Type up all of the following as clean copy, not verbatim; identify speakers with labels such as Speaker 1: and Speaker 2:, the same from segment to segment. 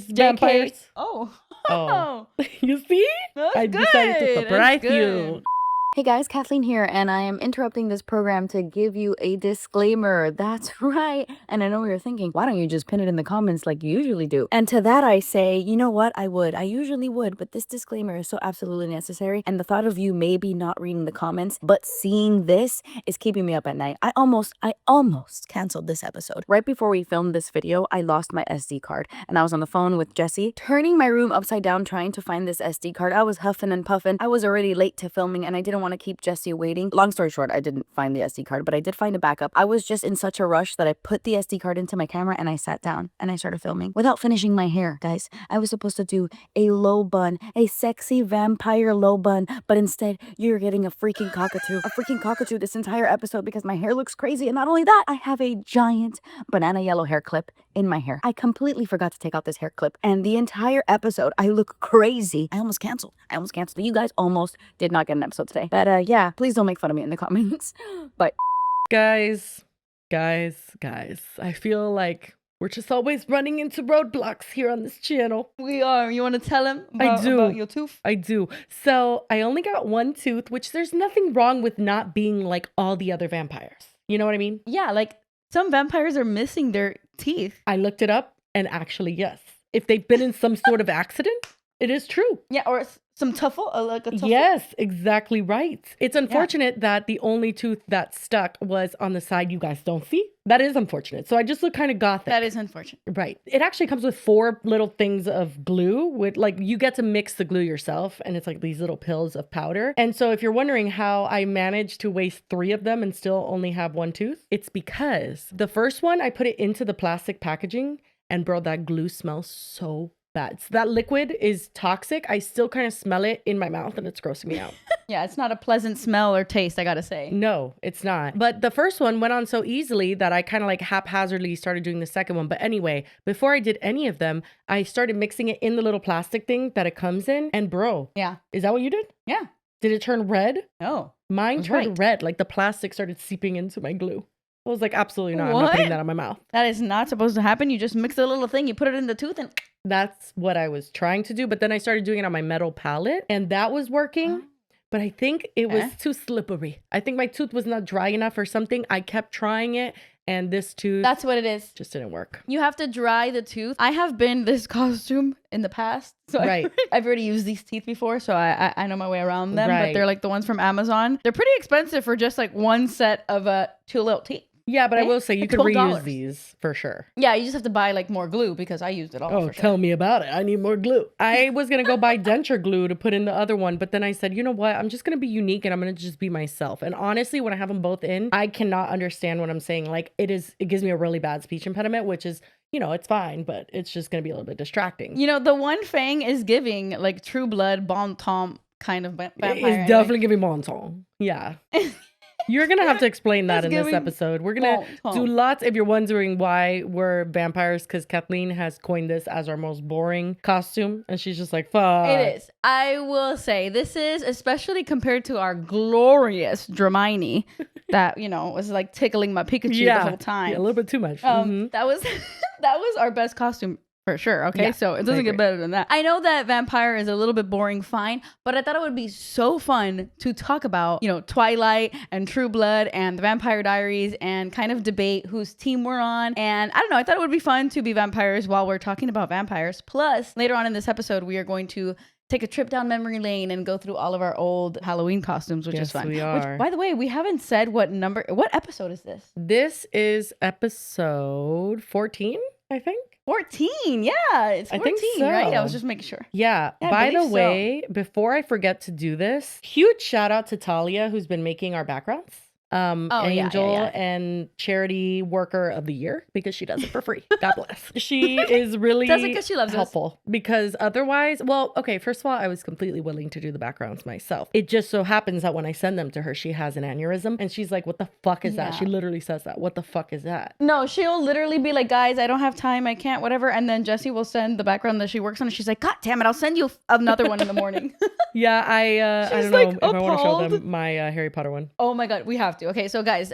Speaker 1: vampires.
Speaker 2: Oh.
Speaker 1: Oh. You see?
Speaker 2: That's
Speaker 1: I decided to
Speaker 2: good.
Speaker 1: surprise
Speaker 2: That's
Speaker 1: you.
Speaker 2: good.
Speaker 3: Hey guys, Kathleen here, and I am interrupting this program to give you a disclaimer. That's right. And I know you're thinking, why don't you just pin it in the comments like you usually do? And to that I say, you know what? I would. I usually would, but this disclaimer is so absolutely necessary. And the thought of you maybe not reading the comments, but seeing this is keeping me up at night. I almost canceled this episode. Right before we filmed this video, I lost my SD card, and I was on the phone with Jesse, turning my room upside down trying to find this SD card. I was huffing and puffing. I was already late to filming, and I didn't want to keep Jesse waiting. Long story short, I didn't find the SD card, but I did find a backup. I was just in such a rush that I put the SD card into my camera and I sat down and I started filming without finishing my hair. Guys, I was supposed to do a low bun, a sexy vampire low bun, but instead you're getting a freaking cockatoo this entire episode because my hair looks crazy. And not only that, I have a giant banana yellow hair clip in my hair. I completely forgot to take out this hair clip, and the entire episode I look crazy. I almost canceled. You guys almost did not get an episode today. But yeah, please don't make fun of me in the comments. But
Speaker 1: Guys, I feel like we're just always running into roadblocks here on this channel.
Speaker 2: We are. You want to tell him about your tooth?
Speaker 1: I do. So I only got one tooth, which there's nothing wrong with not being like all the other vampires. You know what I mean?
Speaker 2: Yeah, like some vampires are missing their teeth.
Speaker 1: I looked it up, and actually, yes. If they've been in some sort of accident, it is true.
Speaker 2: Yeah, or some tuffle, like a tuffle.
Speaker 1: Yes, exactly right. It's unfortunate that the only tooth that stuck was on the side you guys don't see. That is unfortunate. So I just look kind of gothic.
Speaker 2: That is unfortunate.
Speaker 1: Right. It actually comes with 4 little things of glue with like, you get to mix the glue yourself, and it's like these little pills of powder. And so if you're wondering how I managed to waste 3 of them and still only have 1 tooth, it's because the first one, I put it into the plastic packaging, and bro, that glue smells so bad. So that liquid is toxic. I still kind of smell it in my mouth, and it's grossing me out.
Speaker 2: Yeah, it's not a pleasant smell or taste, I gotta say.
Speaker 1: No, it's not. But the first one went on so easily that I kind of like haphazardly started doing the second one. But anyway, before I did any of them, I started mixing it in the little plastic thing that it comes in. And bro,
Speaker 2: Yeah.
Speaker 1: is that what you did?
Speaker 2: Yeah.
Speaker 1: Did it turn red?
Speaker 2: No.
Speaker 1: Mine
Speaker 2: That's
Speaker 1: turned
Speaker 2: right.
Speaker 1: red. Like the plastic started seeping into my glue. I was like, absolutely not. I'm
Speaker 2: What?
Speaker 1: not putting that on my mouth.
Speaker 2: That is not supposed to happen. You just mix a little thing, you put it in the tooth, and
Speaker 1: That's what I was trying to do. But then I started doing it on my metal palette, and that was working. But I think it was too slippery. I think my tooth was not dry enough or something. I kept trying it, and this tooth
Speaker 2: that's what it is.
Speaker 1: just didn't work.
Speaker 2: You have to dry the tooth. I have been this costume in the past. So
Speaker 1: Right.
Speaker 2: I've already used these teeth before, so I know my way around them. But
Speaker 1: Right.
Speaker 2: they're like the ones from Amazon. They're pretty expensive for just like one set of 2 little teeth.
Speaker 1: Yeah, but I will say you
Speaker 2: Like
Speaker 1: could
Speaker 2: $12.
Speaker 1: reuse these for sure.
Speaker 2: Yeah, you just have to buy like more glue because I used it all.
Speaker 1: Oh,
Speaker 2: for sure.
Speaker 1: tell me about it. I need more glue. I was going to go buy denture glue to put in the other one, but then I said, you know what? I'm just going to be unique, and I'm going to just be myself. And honestly, when I have them both in, I cannot understand what I'm saying. Like it gives me a really bad speech impediment, which is, you know, it's fine, but it's just going to be a little bit distracting.
Speaker 2: You know, the one fang is giving like True Blood, Bon Tom kind of vampire.
Speaker 1: It's definitely giving bon ton. Yeah. You're going to have to explain that
Speaker 2: It's
Speaker 1: in this
Speaker 2: giving
Speaker 1: episode. We're going to do lots. If you're wondering why we're vampires, because Kathleen has coined this as our most boring costume. And she's just like, fuck.
Speaker 2: It is. I will say this is, especially compared to our glorious Dramini that, you know, was like tickling my Pikachu the whole time.
Speaker 1: Yeah, a little bit too much.
Speaker 2: That was that was our best costume. For sure. Okay.
Speaker 1: Yeah,
Speaker 2: so it doesn't get better than that. I know that vampire is a little bit boring, fine, but I thought it would be so fun to talk about, you know, Twilight and True Blood and the Vampire Diaries and kind of debate whose team we're on. And I don't know, I thought it would be fun to be vampires while we're talking about vampires. Plus, later on in this episode, we are going to take a trip down memory lane and go through all of our old Halloween costumes, which is fun.
Speaker 1: We are.
Speaker 2: Which, by the way, we haven't said what episode is this?
Speaker 1: This is episode 14, I think.
Speaker 2: 14. Yeah, it's 14,
Speaker 1: I think so.
Speaker 2: right? I was just making sure.
Speaker 1: Yeah.
Speaker 2: I
Speaker 1: By the
Speaker 2: believe so.
Speaker 1: way, before I forget to do this, huge shout out to Talia, who's been making our backgrounds. Angel and charity worker of the year, because she does it for free. God bless. She is really
Speaker 2: Does it 'cause she loves us.
Speaker 1: helpful. Because otherwise, well, okay, first of all, I was completely willing to do the backgrounds myself. It just so happens that when I send them to her, she has an aneurysm, and she's like, what the fuck is that? She literally says that. What the fuck is that?
Speaker 2: No, she'll literally be like, guys, I don't have time, I can't, whatever. And then Jessie will send the background that she works on, and she's like, God damn it, I'll send you another one in the morning.
Speaker 1: Yeah, I
Speaker 2: She's
Speaker 1: don't know
Speaker 2: like
Speaker 1: if I want to show
Speaker 2: appalled.
Speaker 1: them my Harry Potter one.
Speaker 2: Oh my God, we have to. Okay, so guys,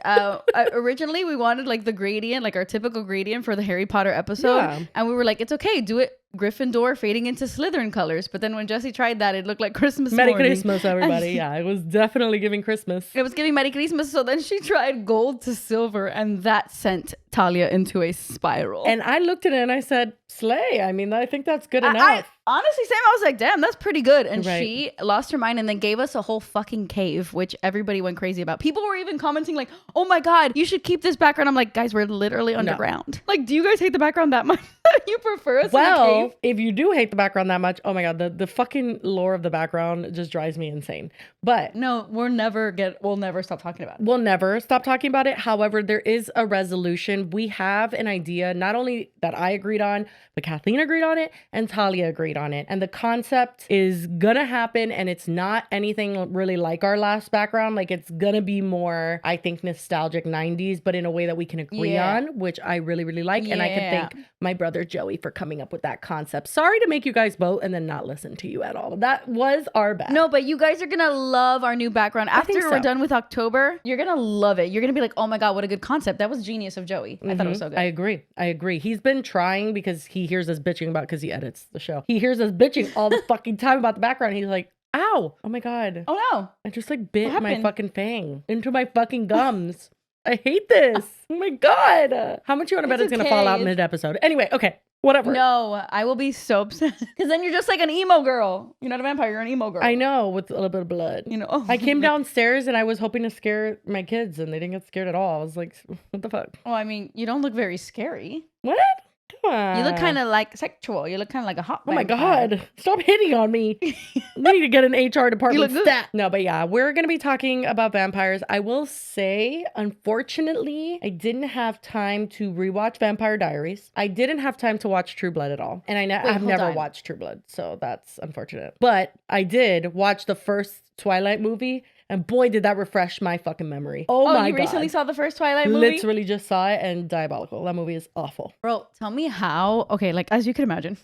Speaker 2: originally we wanted like the gradient, like our typical gradient for the Harry Potter episode.
Speaker 1: Yeah.
Speaker 2: And we were like, it's okay, do it Gryffindor fading into Slytherin colors. But then when Jessie tried that, it looked like Christmas
Speaker 1: Merry
Speaker 2: morning.
Speaker 1: Christmas, everybody. Yeah, it was definitely giving Christmas.
Speaker 2: It was giving Merry Christmas. So then she tried gold to silver, and that sent Talia into a spiral.
Speaker 1: And I looked at it and I said, slay. I mean, I think that's good enough.
Speaker 2: I honestly, Sam, I was like, damn, that's pretty good. And
Speaker 1: Right.
Speaker 2: she lost her mind and then gave us a whole fucking cave, which everybody went crazy about. People were even commenting like, oh my God, you should keep this background. I'm like, guys, we're literally underground. Like, do you guys hate the background that much? You prefer us in a
Speaker 1: Well,
Speaker 2: cave?
Speaker 1: if you do hate the background that much, oh my God, the fucking lore of the background just drives me insane. But
Speaker 2: No, we'll never stop talking about it.
Speaker 1: we'll never stop talking about it. However, there is a resolution. We have an idea, not only that I agreed on, but Kathleen agreed on it and Talia agreed on it. And the concept is gonna happen, and it's not anything really like our last background. Like, it's gonna be more, I think, nostalgic 90s, but in a way that we can agree
Speaker 2: Yeah.
Speaker 1: on, which I really, really like. And I can
Speaker 2: Yeah.
Speaker 1: thank my brother Joey for coming up with that concept. Sorry to make you guys vote and then not listen to you at all. That was our bad.
Speaker 2: No, but you guys are gonna love our new background. After
Speaker 1: think
Speaker 2: we're
Speaker 1: so.
Speaker 2: done with October, you're gonna love it. You're gonna be like, oh my God, what a good concept. That was genius of Joey. I thought it was so good.
Speaker 1: I agree. He's been trying because he hears us bitching about, because he edits the show. He hears us bitching all the fucking time about the background. He's like, ow, oh my God.
Speaker 2: Oh no.
Speaker 1: I just like bit
Speaker 2: What
Speaker 1: my
Speaker 2: happened?
Speaker 1: fucking fang into my fucking gums. I hate this. Oh my God. How much you want to bet it's
Speaker 2: It's
Speaker 1: going to fall out
Speaker 2: okay.
Speaker 1: mid-episode? Anyway, okay. Whatever.
Speaker 2: No, I will be so upset. Because then you're just like an emo girl. You're not a vampire, you're an emo girl.
Speaker 1: I know, with a little bit of blood.
Speaker 2: You know.
Speaker 1: I came downstairs and I was hoping to scare my kids, and they didn't get scared at all. I was like, what the fuck?
Speaker 2: Well, I mean, you don't look very scary.
Speaker 1: What? Come on.
Speaker 2: You look kind of like sexual. You look kind of like a hot
Speaker 1: Oh my
Speaker 2: vampire.
Speaker 1: God. Stop hitting on me. We need to get an HR department
Speaker 2: look good.
Speaker 1: stat. No, but yeah, we're going to be talking about vampires. I will say, unfortunately, I didn't have time to rewatch Vampire Diaries. I didn't have time to watch True Blood at all. And I've
Speaker 2: hold
Speaker 1: never
Speaker 2: on.
Speaker 1: watched True Blood, so that's unfortunate. But I did watch the first Twilight movie, and boy, did that refresh my fucking memory. Oh my
Speaker 2: you
Speaker 1: God.
Speaker 2: recently saw the first Twilight movie?
Speaker 1: Literally just saw it, and diabolical. That movie is awful.
Speaker 2: Bro, tell me how. Okay, like as you can imagine.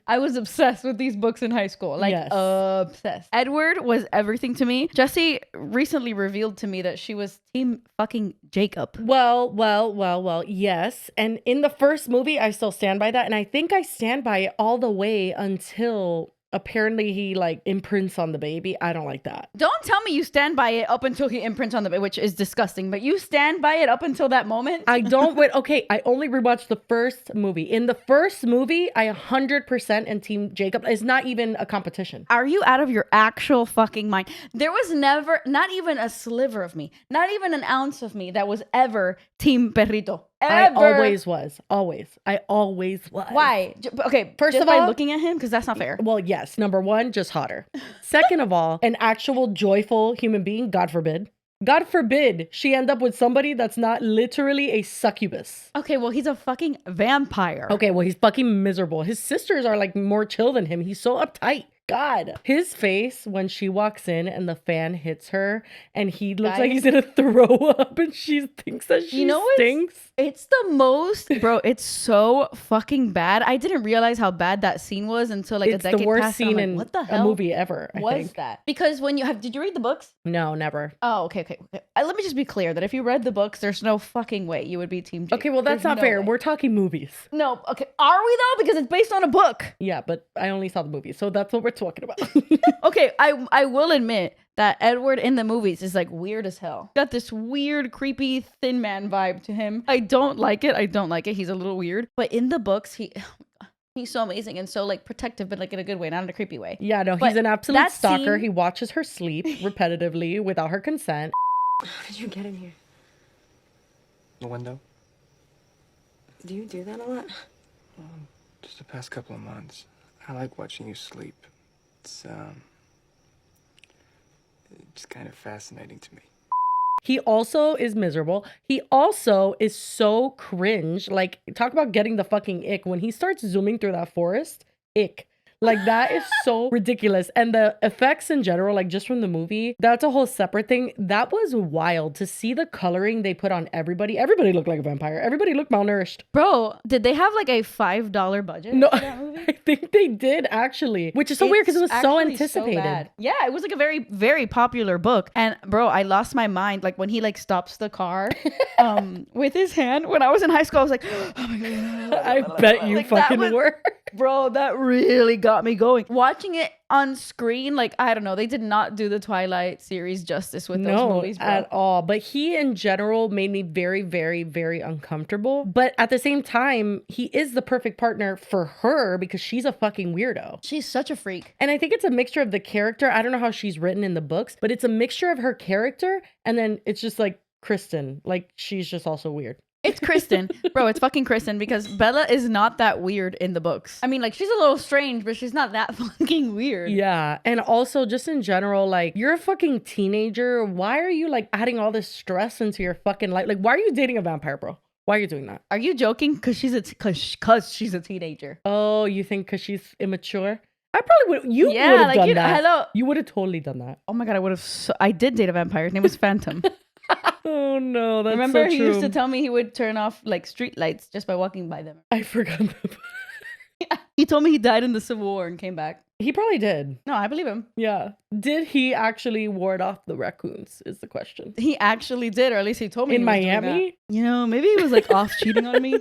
Speaker 2: I was obsessed with these books in high school. Like
Speaker 1: Yes.
Speaker 2: obsessed. Edward was everything to me. Jessie recently revealed to me that she was team fucking Jacob.
Speaker 1: Well, yes. And in the first movie, I still stand by that. And I think I stand by it all the way until apparently he like imprints on the baby. I don't like that.
Speaker 2: Don't tell me you stand by it up until he imprints on the which is disgusting, but you stand by it up until that moment?
Speaker 1: I don't wait. Okay, I only rewatched the first movie. In the first movie, I 100% am team Jacob. It's not even a competition.
Speaker 2: Are you out of your actual fucking mind? There was never, not even a sliver of me, not even an ounce of me that was ever team Perrito. Ever.
Speaker 1: I always was. I always was.
Speaker 2: Why? Okay,
Speaker 1: First
Speaker 2: just
Speaker 1: of
Speaker 2: by
Speaker 1: all-
Speaker 2: looking at him, because that's not fair.
Speaker 1: Well, yes. Number one, just hotter. Second of all, an actual joyful human being, God forbid. God forbid she end up with somebody that's not literally a succubus.
Speaker 2: Okay, well, he's a fucking vampire.
Speaker 1: Okay, well, he's fucking miserable. His sisters are like more chill than him. He's so uptight. God. His face when she walks in and the fan hits her and he looks like
Speaker 2: Guys.
Speaker 1: he's gonna throw up and she thinks that she
Speaker 2: You know what's-
Speaker 1: stinks.
Speaker 2: It's the most, bro, it's so fucking bad. I didn't realize how bad that scene was until like
Speaker 1: It's
Speaker 2: a decade
Speaker 1: the worst
Speaker 2: passed. and I'm
Speaker 1: scene
Speaker 2: like,
Speaker 1: in
Speaker 2: what the
Speaker 1: a
Speaker 2: hell
Speaker 1: movie ever, I
Speaker 2: was
Speaker 1: think.
Speaker 2: that? Because when you have, did you read the books?
Speaker 1: No, never.
Speaker 2: Oh, okay. Let me just be clear that if you read the books, there's no fucking way you would be Team Jacob.
Speaker 1: Okay, well, that's
Speaker 2: There's
Speaker 1: not
Speaker 2: no
Speaker 1: fair.
Speaker 2: way.
Speaker 1: We're talking movies.
Speaker 2: No, okay. Are we though? Because it's based on a book.
Speaker 1: Yeah, but I only saw the movie, so that's what we're talking about.
Speaker 2: Okay, I will admit that Edward in the movies is like weird as hell. Got this weird, creepy, thin man vibe to him. I don't like it. He's a little weird. But in the books, he's so amazing and so like protective, but like in a good way, not in a creepy way.
Speaker 1: Yeah, no,
Speaker 2: But
Speaker 1: he's an absolute
Speaker 2: that
Speaker 1: stalker.
Speaker 2: scene-
Speaker 1: He watches her sleep repetitively without her consent.
Speaker 4: How did you get in here?
Speaker 5: The window?
Speaker 4: Do you do that a lot?
Speaker 5: Just the past couple of months. I like watching you sleep. It's kind of fascinating to me.
Speaker 1: He also is miserable. He also is so cringe. Like, talk about getting the fucking ick. When he starts zooming through that forest, ick. Like that is so ridiculous. And the effects in general, like just from the movie, that's a whole separate thing. That was wild to see the coloring they put on everybody. Everybody looked like a vampire. Everybody looked malnourished.
Speaker 2: Bro, did they have like a $5 budget
Speaker 1: No,
Speaker 2: for that movie?
Speaker 1: I think they did actually, which is so weird because it was so
Speaker 2: actually
Speaker 1: anticipated.
Speaker 2: bad. Yeah, it was like a very, very popular book. And bro, I lost my mind. Like when he like stops the car with his hand. When I was in high school, I was like, oh my God.
Speaker 1: I bet you
Speaker 2: Like, that
Speaker 1: fucking
Speaker 2: was-
Speaker 1: were.
Speaker 2: Bro, that really got me going. Watching it on screen, like, I don't know. They did not do the Twilight series justice with those movies, bro.
Speaker 1: At all. But he in general made me very, very, very uncomfortable. But at the same time, he is the perfect partner for her because she's a fucking weirdo.
Speaker 2: She's such a freak.
Speaker 1: And I think it's a mixture of the character. I don't know how she's written in the books, but it's a mixture of her character. And then it's just like Kristen. Like she's just also weird.
Speaker 2: It's Kristen. Bro, it's fucking Kristen because Bella is not that weird in the books. I mean, like, she's a little strange, but she's not that fucking weird.
Speaker 1: Yeah. And also just in general, like you're a fucking teenager. Why are you like adding all this stress into your fucking life? Like, why are you dating a vampire, bro? Why are you doing that?
Speaker 2: Are you joking? Because she's a teenager.
Speaker 1: Oh, you think because she's immature? I probably would. You would have
Speaker 2: like,
Speaker 1: done
Speaker 2: you know,
Speaker 1: that.
Speaker 2: hello.
Speaker 1: You would have totally done that.
Speaker 2: Oh my God, I did date a vampire. His name was Phantom.
Speaker 1: Oh no, that's
Speaker 2: Remember,
Speaker 1: so
Speaker 2: he
Speaker 1: true.
Speaker 2: used to tell me he would turn off like street lights just by walking by them.
Speaker 1: I forgot that.
Speaker 2: He told me he died in the Civil War and came back.
Speaker 1: He probably did.
Speaker 2: No, I believe him.
Speaker 1: Yeah. Did he actually ward off the raccoons? Is the question.
Speaker 2: He actually did, or at least he told me.
Speaker 1: In
Speaker 2: he was doing
Speaker 1: Miami?
Speaker 2: that. You know, maybe he was like off cheating on me.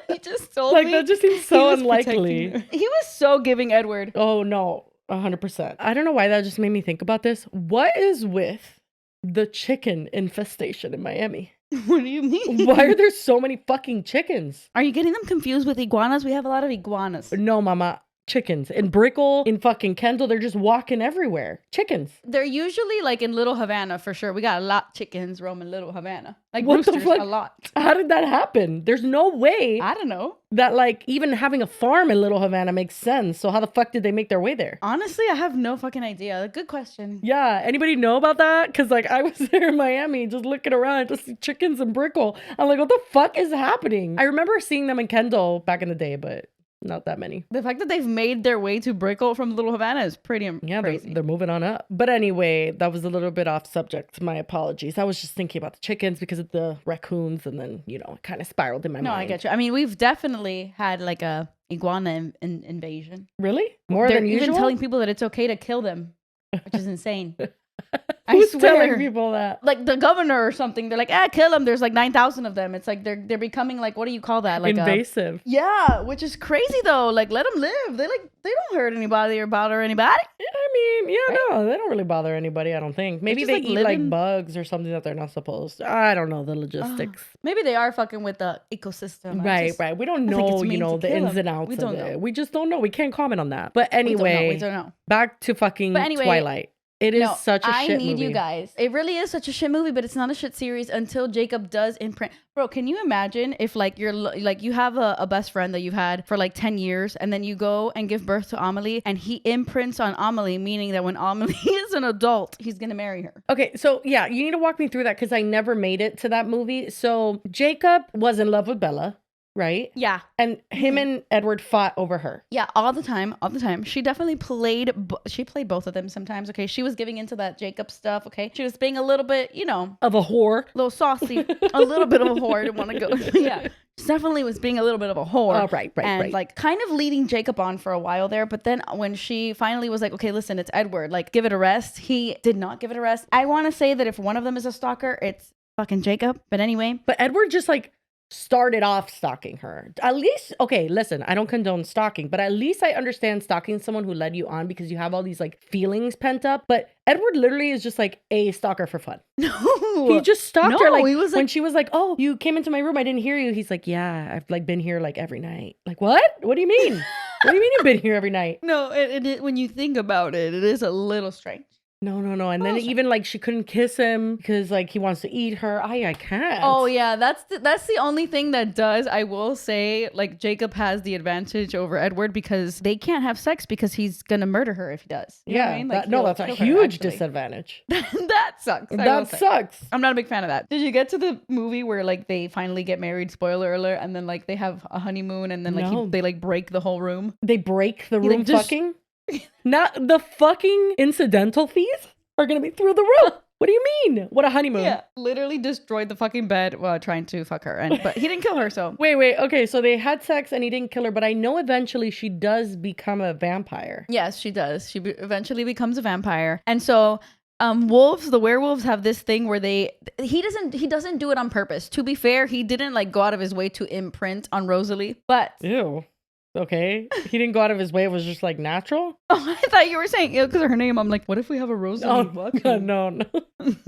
Speaker 2: He just told
Speaker 1: Like
Speaker 2: me.
Speaker 1: that just seems
Speaker 2: he
Speaker 1: so
Speaker 2: was
Speaker 1: unlikely.
Speaker 2: protecting her. He was so giving Edward.
Speaker 1: Oh no, 100%. I don't know why that just made me think about this. What is with the chicken infestation in Miami?
Speaker 2: What do you mean?
Speaker 1: Why are there so many fucking chickens?
Speaker 2: Are you getting them confused with iguanas? We have a lot of iguanas.
Speaker 1: No, mama. Chickens. In Brickell, in fucking Kendall, they're just walking everywhere. Chickens.
Speaker 2: They're usually like in Little Havana for sure. We got a lot chickens roaming Little Havana. Like
Speaker 1: What the
Speaker 2: roosters,
Speaker 1: fuck?
Speaker 2: a lot.
Speaker 1: How did that happen? There's no way
Speaker 2: I don't know.
Speaker 1: that like even having a farm in Little Havana makes sense. So how the fuck did they make their way there?
Speaker 2: Honestly, I have no fucking idea. Good question.
Speaker 1: Yeah, anybody know about that? Because like I was there in Miami just looking around, just see chickens in Brickell. I'm like, what the fuck is happening? I remember seeing them in Kendall back in the day, but not that many.
Speaker 2: The fact that they've made their way to Brickell from Little Havana is pretty
Speaker 1: Yeah,
Speaker 2: crazy.
Speaker 1: they're moving on up. But anyway, that was a little bit off subject. My apologies. I was just thinking about the chickens because of the raccoons, and then, you know, it kind of spiraled in my
Speaker 2: No,
Speaker 1: mind.
Speaker 2: I get you. I mean, we've definitely had like a iguana invasion.
Speaker 1: Really? More
Speaker 2: They're
Speaker 1: than
Speaker 2: even
Speaker 1: usual?
Speaker 2: telling people that it's okay to kill them, which is insane. I
Speaker 1: Who's
Speaker 2: swear.
Speaker 1: telling people that?
Speaker 2: Like the governor or something. They're like, kill them. There's like 9,000 of them. It's like they're becoming like, what do you call that? Like
Speaker 1: Invasive.
Speaker 2: yeah, which is crazy though. Like let them live. They don't hurt anybody or bother anybody.
Speaker 1: I mean, yeah, no, they don't really bother anybody, I don't think. Maybe
Speaker 2: just,
Speaker 1: they
Speaker 2: like,
Speaker 1: eat
Speaker 2: living-
Speaker 1: like bugs or something that they're not supposed to. I don't know the logistics.
Speaker 2: Maybe they are fucking with the ecosystem.
Speaker 1: Right. We don't
Speaker 2: I think it's
Speaker 1: know, you
Speaker 2: mean
Speaker 1: know,
Speaker 2: to
Speaker 1: the
Speaker 2: kill
Speaker 1: ins
Speaker 2: them.
Speaker 1: and outs
Speaker 2: We
Speaker 1: of
Speaker 2: don't
Speaker 1: it.
Speaker 2: know.
Speaker 1: We just don't know. We can't comment on that. But
Speaker 2: We
Speaker 1: anyway,
Speaker 2: don't know.
Speaker 1: back to fucking
Speaker 2: But anyway,
Speaker 1: Twilight. It is such a
Speaker 2: I
Speaker 1: shit
Speaker 2: need
Speaker 1: movie.
Speaker 2: you guys. It really is such a shit movie, but it's not a shit series until Jacob does imprint. Bro, can you imagine if like you have a best friend that you've had for like 10 years and then you go and give birth to Amelie and he imprints on Amelie, meaning that when Amelie is an adult, he's going to marry her.
Speaker 1: Okay, so yeah, you need to walk me through that because I never made it to that movie. So Jacob was in love with Bella, right?
Speaker 2: Yeah.
Speaker 1: And him and Edward fought over her.
Speaker 2: Yeah, all the time. She definitely played both of them sometimes, okay? She was giving into that Jacob stuff, okay? She was being a little bit, you know,
Speaker 1: Of a whore.
Speaker 2: a little saucy, a little bit of a whore. I didn't want to go. Yeah. She definitely was being a little bit of a whore.
Speaker 1: Oh, right.
Speaker 2: And like kind of leading Jacob on for a while there. But then when she finally was like, okay, listen, it's Edward, like give it a rest. He did not give it a rest. I want to say that if one of them is a stalker, it's fucking Jacob. But anyway.
Speaker 1: But Edward just like started off stalking her. At least, okay, listen, I don't condone stalking, but at least I understand stalking someone who led you on because you have all these like feelings pent up. But Edward literally is just like a stalker for fun.
Speaker 2: No.
Speaker 1: He just stalked her.
Speaker 2: No,
Speaker 1: Like
Speaker 2: he was
Speaker 1: when
Speaker 2: like-
Speaker 1: she was like, oh, you came into my room, I didn't hear you. He's like, yeah, I've like been here like every night. Like, what? What do you mean? What do you mean you've been here every night?
Speaker 2: No, it when you think about it, it is a little strange.
Speaker 1: No. And then even like she couldn't kiss him because like he wants to eat her. I can't.
Speaker 2: Oh yeah, that's the only thing that does. I will say, like Jacob has the advantage over Edward because they can't have sex because he's gonna murder her if he does. You know what I mean? Like,
Speaker 1: that's a
Speaker 2: he'll kill her,
Speaker 1: huge
Speaker 2: actually.
Speaker 1: disadvantage.
Speaker 2: That sucks. I will
Speaker 1: That
Speaker 2: say.
Speaker 1: sucks.
Speaker 2: I'm not a big fan of that. Did you get to the movie where like they finally get married? Spoiler alert! And then like they have a honeymoon, and then like
Speaker 1: No.
Speaker 2: they like break the whole room.
Speaker 1: They break the
Speaker 2: He,
Speaker 1: room
Speaker 2: like, just-
Speaker 1: fucking? Not the fucking incidental fees are gonna be through the roof. What do you mean? What a honeymoon.
Speaker 2: Yeah, literally destroyed the fucking bed while trying to fuck her, but he didn't kill her. So
Speaker 1: Wait. Okay, so they had sex and he didn't kill her, but I know eventually she does become a vampire.
Speaker 2: yes, she does. She eventually becomes a vampire, and so. The werewolves have this thing where he doesn't do it on purpose. To be fair, he didn't like go out of his way to imprint on Rosalie, but
Speaker 1: Ew. Okay. He didn't go out of his way. It was just like natural.
Speaker 2: oh, I thought you were saying because of her name. I'm like, what if we have a Rosalie?
Speaker 1: Oh, no.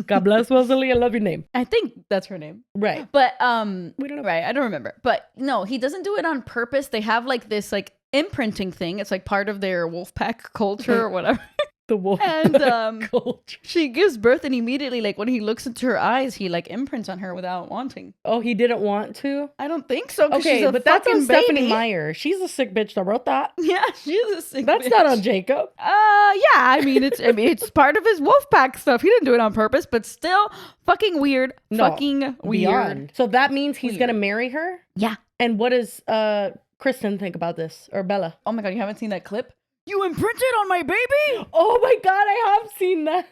Speaker 1: God bless Rosalie. I love your name.
Speaker 2: I think that's her name.
Speaker 1: Right.
Speaker 2: But
Speaker 1: We don't know.
Speaker 2: right, I don't remember. But no, he doesn't do it on purpose. They have like this like imprinting thing. It's like part of their wolf pack culture or whatever.
Speaker 1: The wolf
Speaker 2: And
Speaker 1: culture.
Speaker 2: she gives birth and immediately like when he looks into her eyes, he like imprints on her without wanting.
Speaker 1: Oh, he didn't want to?
Speaker 2: I don't think so. 'Cause
Speaker 1: Okay,
Speaker 2: she's a
Speaker 1: but that's on
Speaker 2: fucking baby.
Speaker 1: Stephanie Meyer. She's a sick bitch that wrote that.
Speaker 2: Yeah, she's a sick
Speaker 1: That's
Speaker 2: bitch.
Speaker 1: not on Jacob.
Speaker 2: Yeah, I mean it's part of his wolf pack stuff. He didn't do it on purpose, but still fucking weird.
Speaker 1: No,
Speaker 2: fucking weird.
Speaker 1: Beyond. So that means he's
Speaker 2: Weird.
Speaker 1: gonna marry her?
Speaker 2: Yeah.
Speaker 1: And what does Kristen think about this? Or Bella?
Speaker 2: Oh my god, you haven't seen that clip? You imprinted on my baby?
Speaker 1: Oh my god, I have seen that.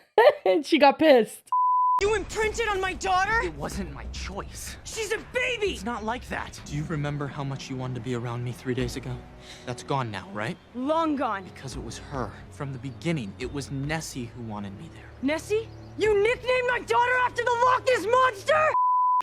Speaker 1: And she got pissed.
Speaker 6: You imprinted on my daughter?
Speaker 5: It wasn't my choice.
Speaker 6: She's a baby!
Speaker 5: It's not like that. Do you remember how much you wanted to be around me 3 days ago? That's gone now, right?
Speaker 6: Long gone.
Speaker 5: Because it was her. From the beginning, it was Nessie who wanted me there.
Speaker 6: Nessie? You nicknamed my daughter after the Loch Ness Monster?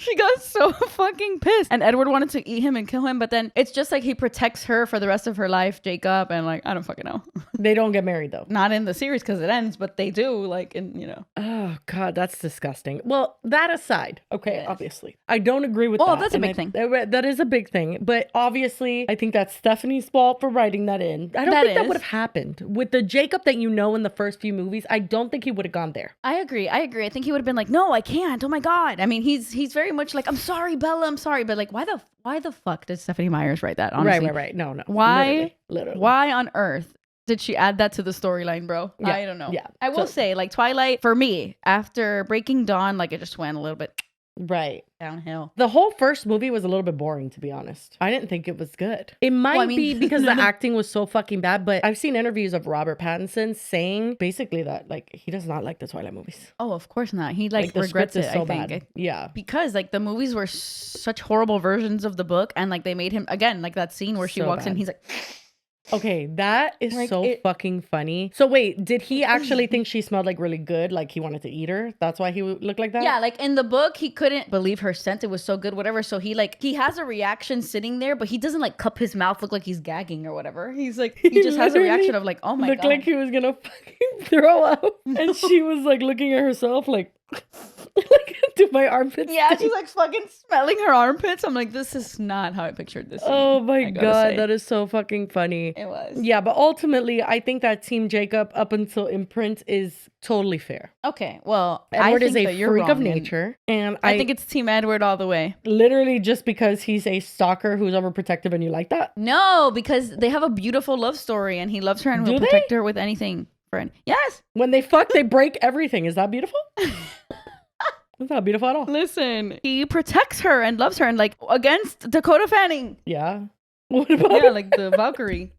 Speaker 2: She got so fucking pissed. And Edward wanted to eat him and kill him, but then it's just like he protects her for the rest of her life, Jacob, and like, I don't fucking know.
Speaker 1: They don't get married though.
Speaker 2: Not in the series because it ends, but they do, like, in, you know.
Speaker 1: Oh god, that's disgusting. Well, that aside, okay,
Speaker 2: Yes.
Speaker 1: obviously, I don't agree with
Speaker 2: Well,
Speaker 1: that.
Speaker 2: that's a
Speaker 1: and
Speaker 2: big thing.
Speaker 1: That is a big thing, but obviously, I think that's Stephanie's fault for writing that in. I don't
Speaker 2: That
Speaker 1: think that
Speaker 2: is.
Speaker 1: would have happened with the Jacob that you know in the first few movies. I don't think he would have gone there.
Speaker 2: I agree. I think he would have been like, no, I can't. Oh my God. I mean, he's very much like, I'm sorry, Bella, I'm sorry. But like, why the fuck did Stephanie Myers write that? Honestly.
Speaker 1: Right. No.
Speaker 2: Why?
Speaker 1: Literally.
Speaker 2: Why on earth did she add that to the storyline, bro?
Speaker 1: Yeah,
Speaker 2: I don't know.
Speaker 1: yeah.
Speaker 2: I will
Speaker 1: So-
Speaker 2: say, like, Twilight, for me, after Breaking Dawn, like, it just went a little bit
Speaker 1: Right.
Speaker 2: downhill.
Speaker 1: The whole first movie was a little bit boring, to be honest. I didn't think it was good. It might
Speaker 2: Well, I mean-
Speaker 1: be because the acting was so fucking bad, but I've seen interviews of Robert Pattinson saying basically that, like, he does not like the Twilight movies.
Speaker 2: Oh, of course not. He, like
Speaker 1: the
Speaker 2: regrets
Speaker 1: script
Speaker 2: it,
Speaker 1: is so
Speaker 2: I think.
Speaker 1: bad. Yeah.
Speaker 2: Because, like, the movies were such horrible versions of the book. And, like, they made him, again, like, that scene where she
Speaker 1: So
Speaker 2: walks in,
Speaker 1: bad.
Speaker 2: he's like...
Speaker 1: Okay, that is
Speaker 2: Like,
Speaker 1: so
Speaker 2: it-
Speaker 1: fucking funny. So wait, did he actually think she smelled like really good? Like he wanted to eat her? That's why he looked like that?
Speaker 2: Yeah, like in the book, he couldn't believe her scent. It was so good, whatever. So he has a reaction sitting there, but he doesn't like cup his mouth, look like he's gagging or whatever. He's like, he just has a
Speaker 1: literally
Speaker 2: reaction of like, oh my
Speaker 1: looked
Speaker 2: God.
Speaker 1: like he was gonna fucking throw up. And she was like looking at herself like, like, do my armpits
Speaker 2: Yeah,
Speaker 1: stink?
Speaker 2: she's like fucking smelling her armpits. I'm like, this is not how I pictured this.
Speaker 1: Oh
Speaker 2: scene,
Speaker 1: my
Speaker 2: I gotta
Speaker 1: god,
Speaker 2: say.
Speaker 1: that is so fucking funny.
Speaker 2: It was.
Speaker 1: Yeah, but ultimately, I think that Team Jacob up until Imprint is totally fair.
Speaker 2: Okay, well,
Speaker 1: Edward
Speaker 2: I
Speaker 1: is
Speaker 2: think
Speaker 1: a
Speaker 2: that you're
Speaker 1: freak
Speaker 2: wrong,
Speaker 1: of
Speaker 2: and
Speaker 1: nature, and
Speaker 2: I think it's Team Edward all the way.
Speaker 1: literally just because he's a stalker who's overprotective, and you like that.
Speaker 2: No, because they have a beautiful love story, and he loves her and
Speaker 1: Do
Speaker 2: will
Speaker 1: they?
Speaker 2: protect her with anything. Friend, yes.
Speaker 1: When they fuck, they break everything. Is that beautiful? That's not beautiful at all.
Speaker 2: Listen, he protects her and loves her, and like against Dakota Fanning.
Speaker 1: Yeah. What about
Speaker 2: Yeah, like the Valkyrie.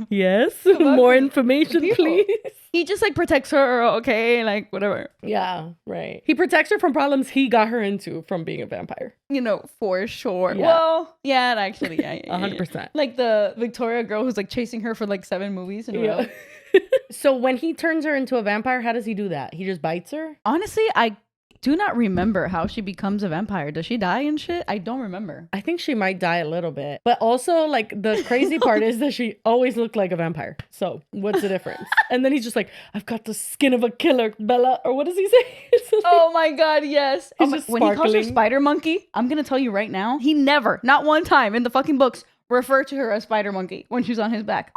Speaker 1: Yes.
Speaker 2: about
Speaker 1: More
Speaker 2: the
Speaker 1: information,
Speaker 2: people?
Speaker 1: please.
Speaker 2: He just like protects her, okay, like whatever,
Speaker 1: Yeah, right. He protects her from problems he got her into from being a vampire.
Speaker 2: you know, for sure.
Speaker 1: Yeah.
Speaker 2: Well, yeah, actually, yeah,
Speaker 1: 100%.
Speaker 2: Like the Victoria girl who's like chasing her for like 7 movies in a row.
Speaker 1: Yeah. So when he turns her into a vampire, how does he do that? He just bites her?
Speaker 2: Honestly, I do not remember how she becomes a vampire. Does she die and shit? I don't remember.
Speaker 1: I think she might die a little bit. But also, like, the crazy part is that she always looked like a vampire. So what's the difference? And then he's just like, I've got the skin of a killer, Bella. Or what does he say? It's like-
Speaker 2: Oh my god, yes.
Speaker 1: He's
Speaker 2: Oh
Speaker 1: just
Speaker 2: when he calls her
Speaker 1: sparkling.
Speaker 2: Spider Monkey, I'm gonna tell you right now, he never, not one time in the fucking books, referred to her as Spider Monkey when she's on his back.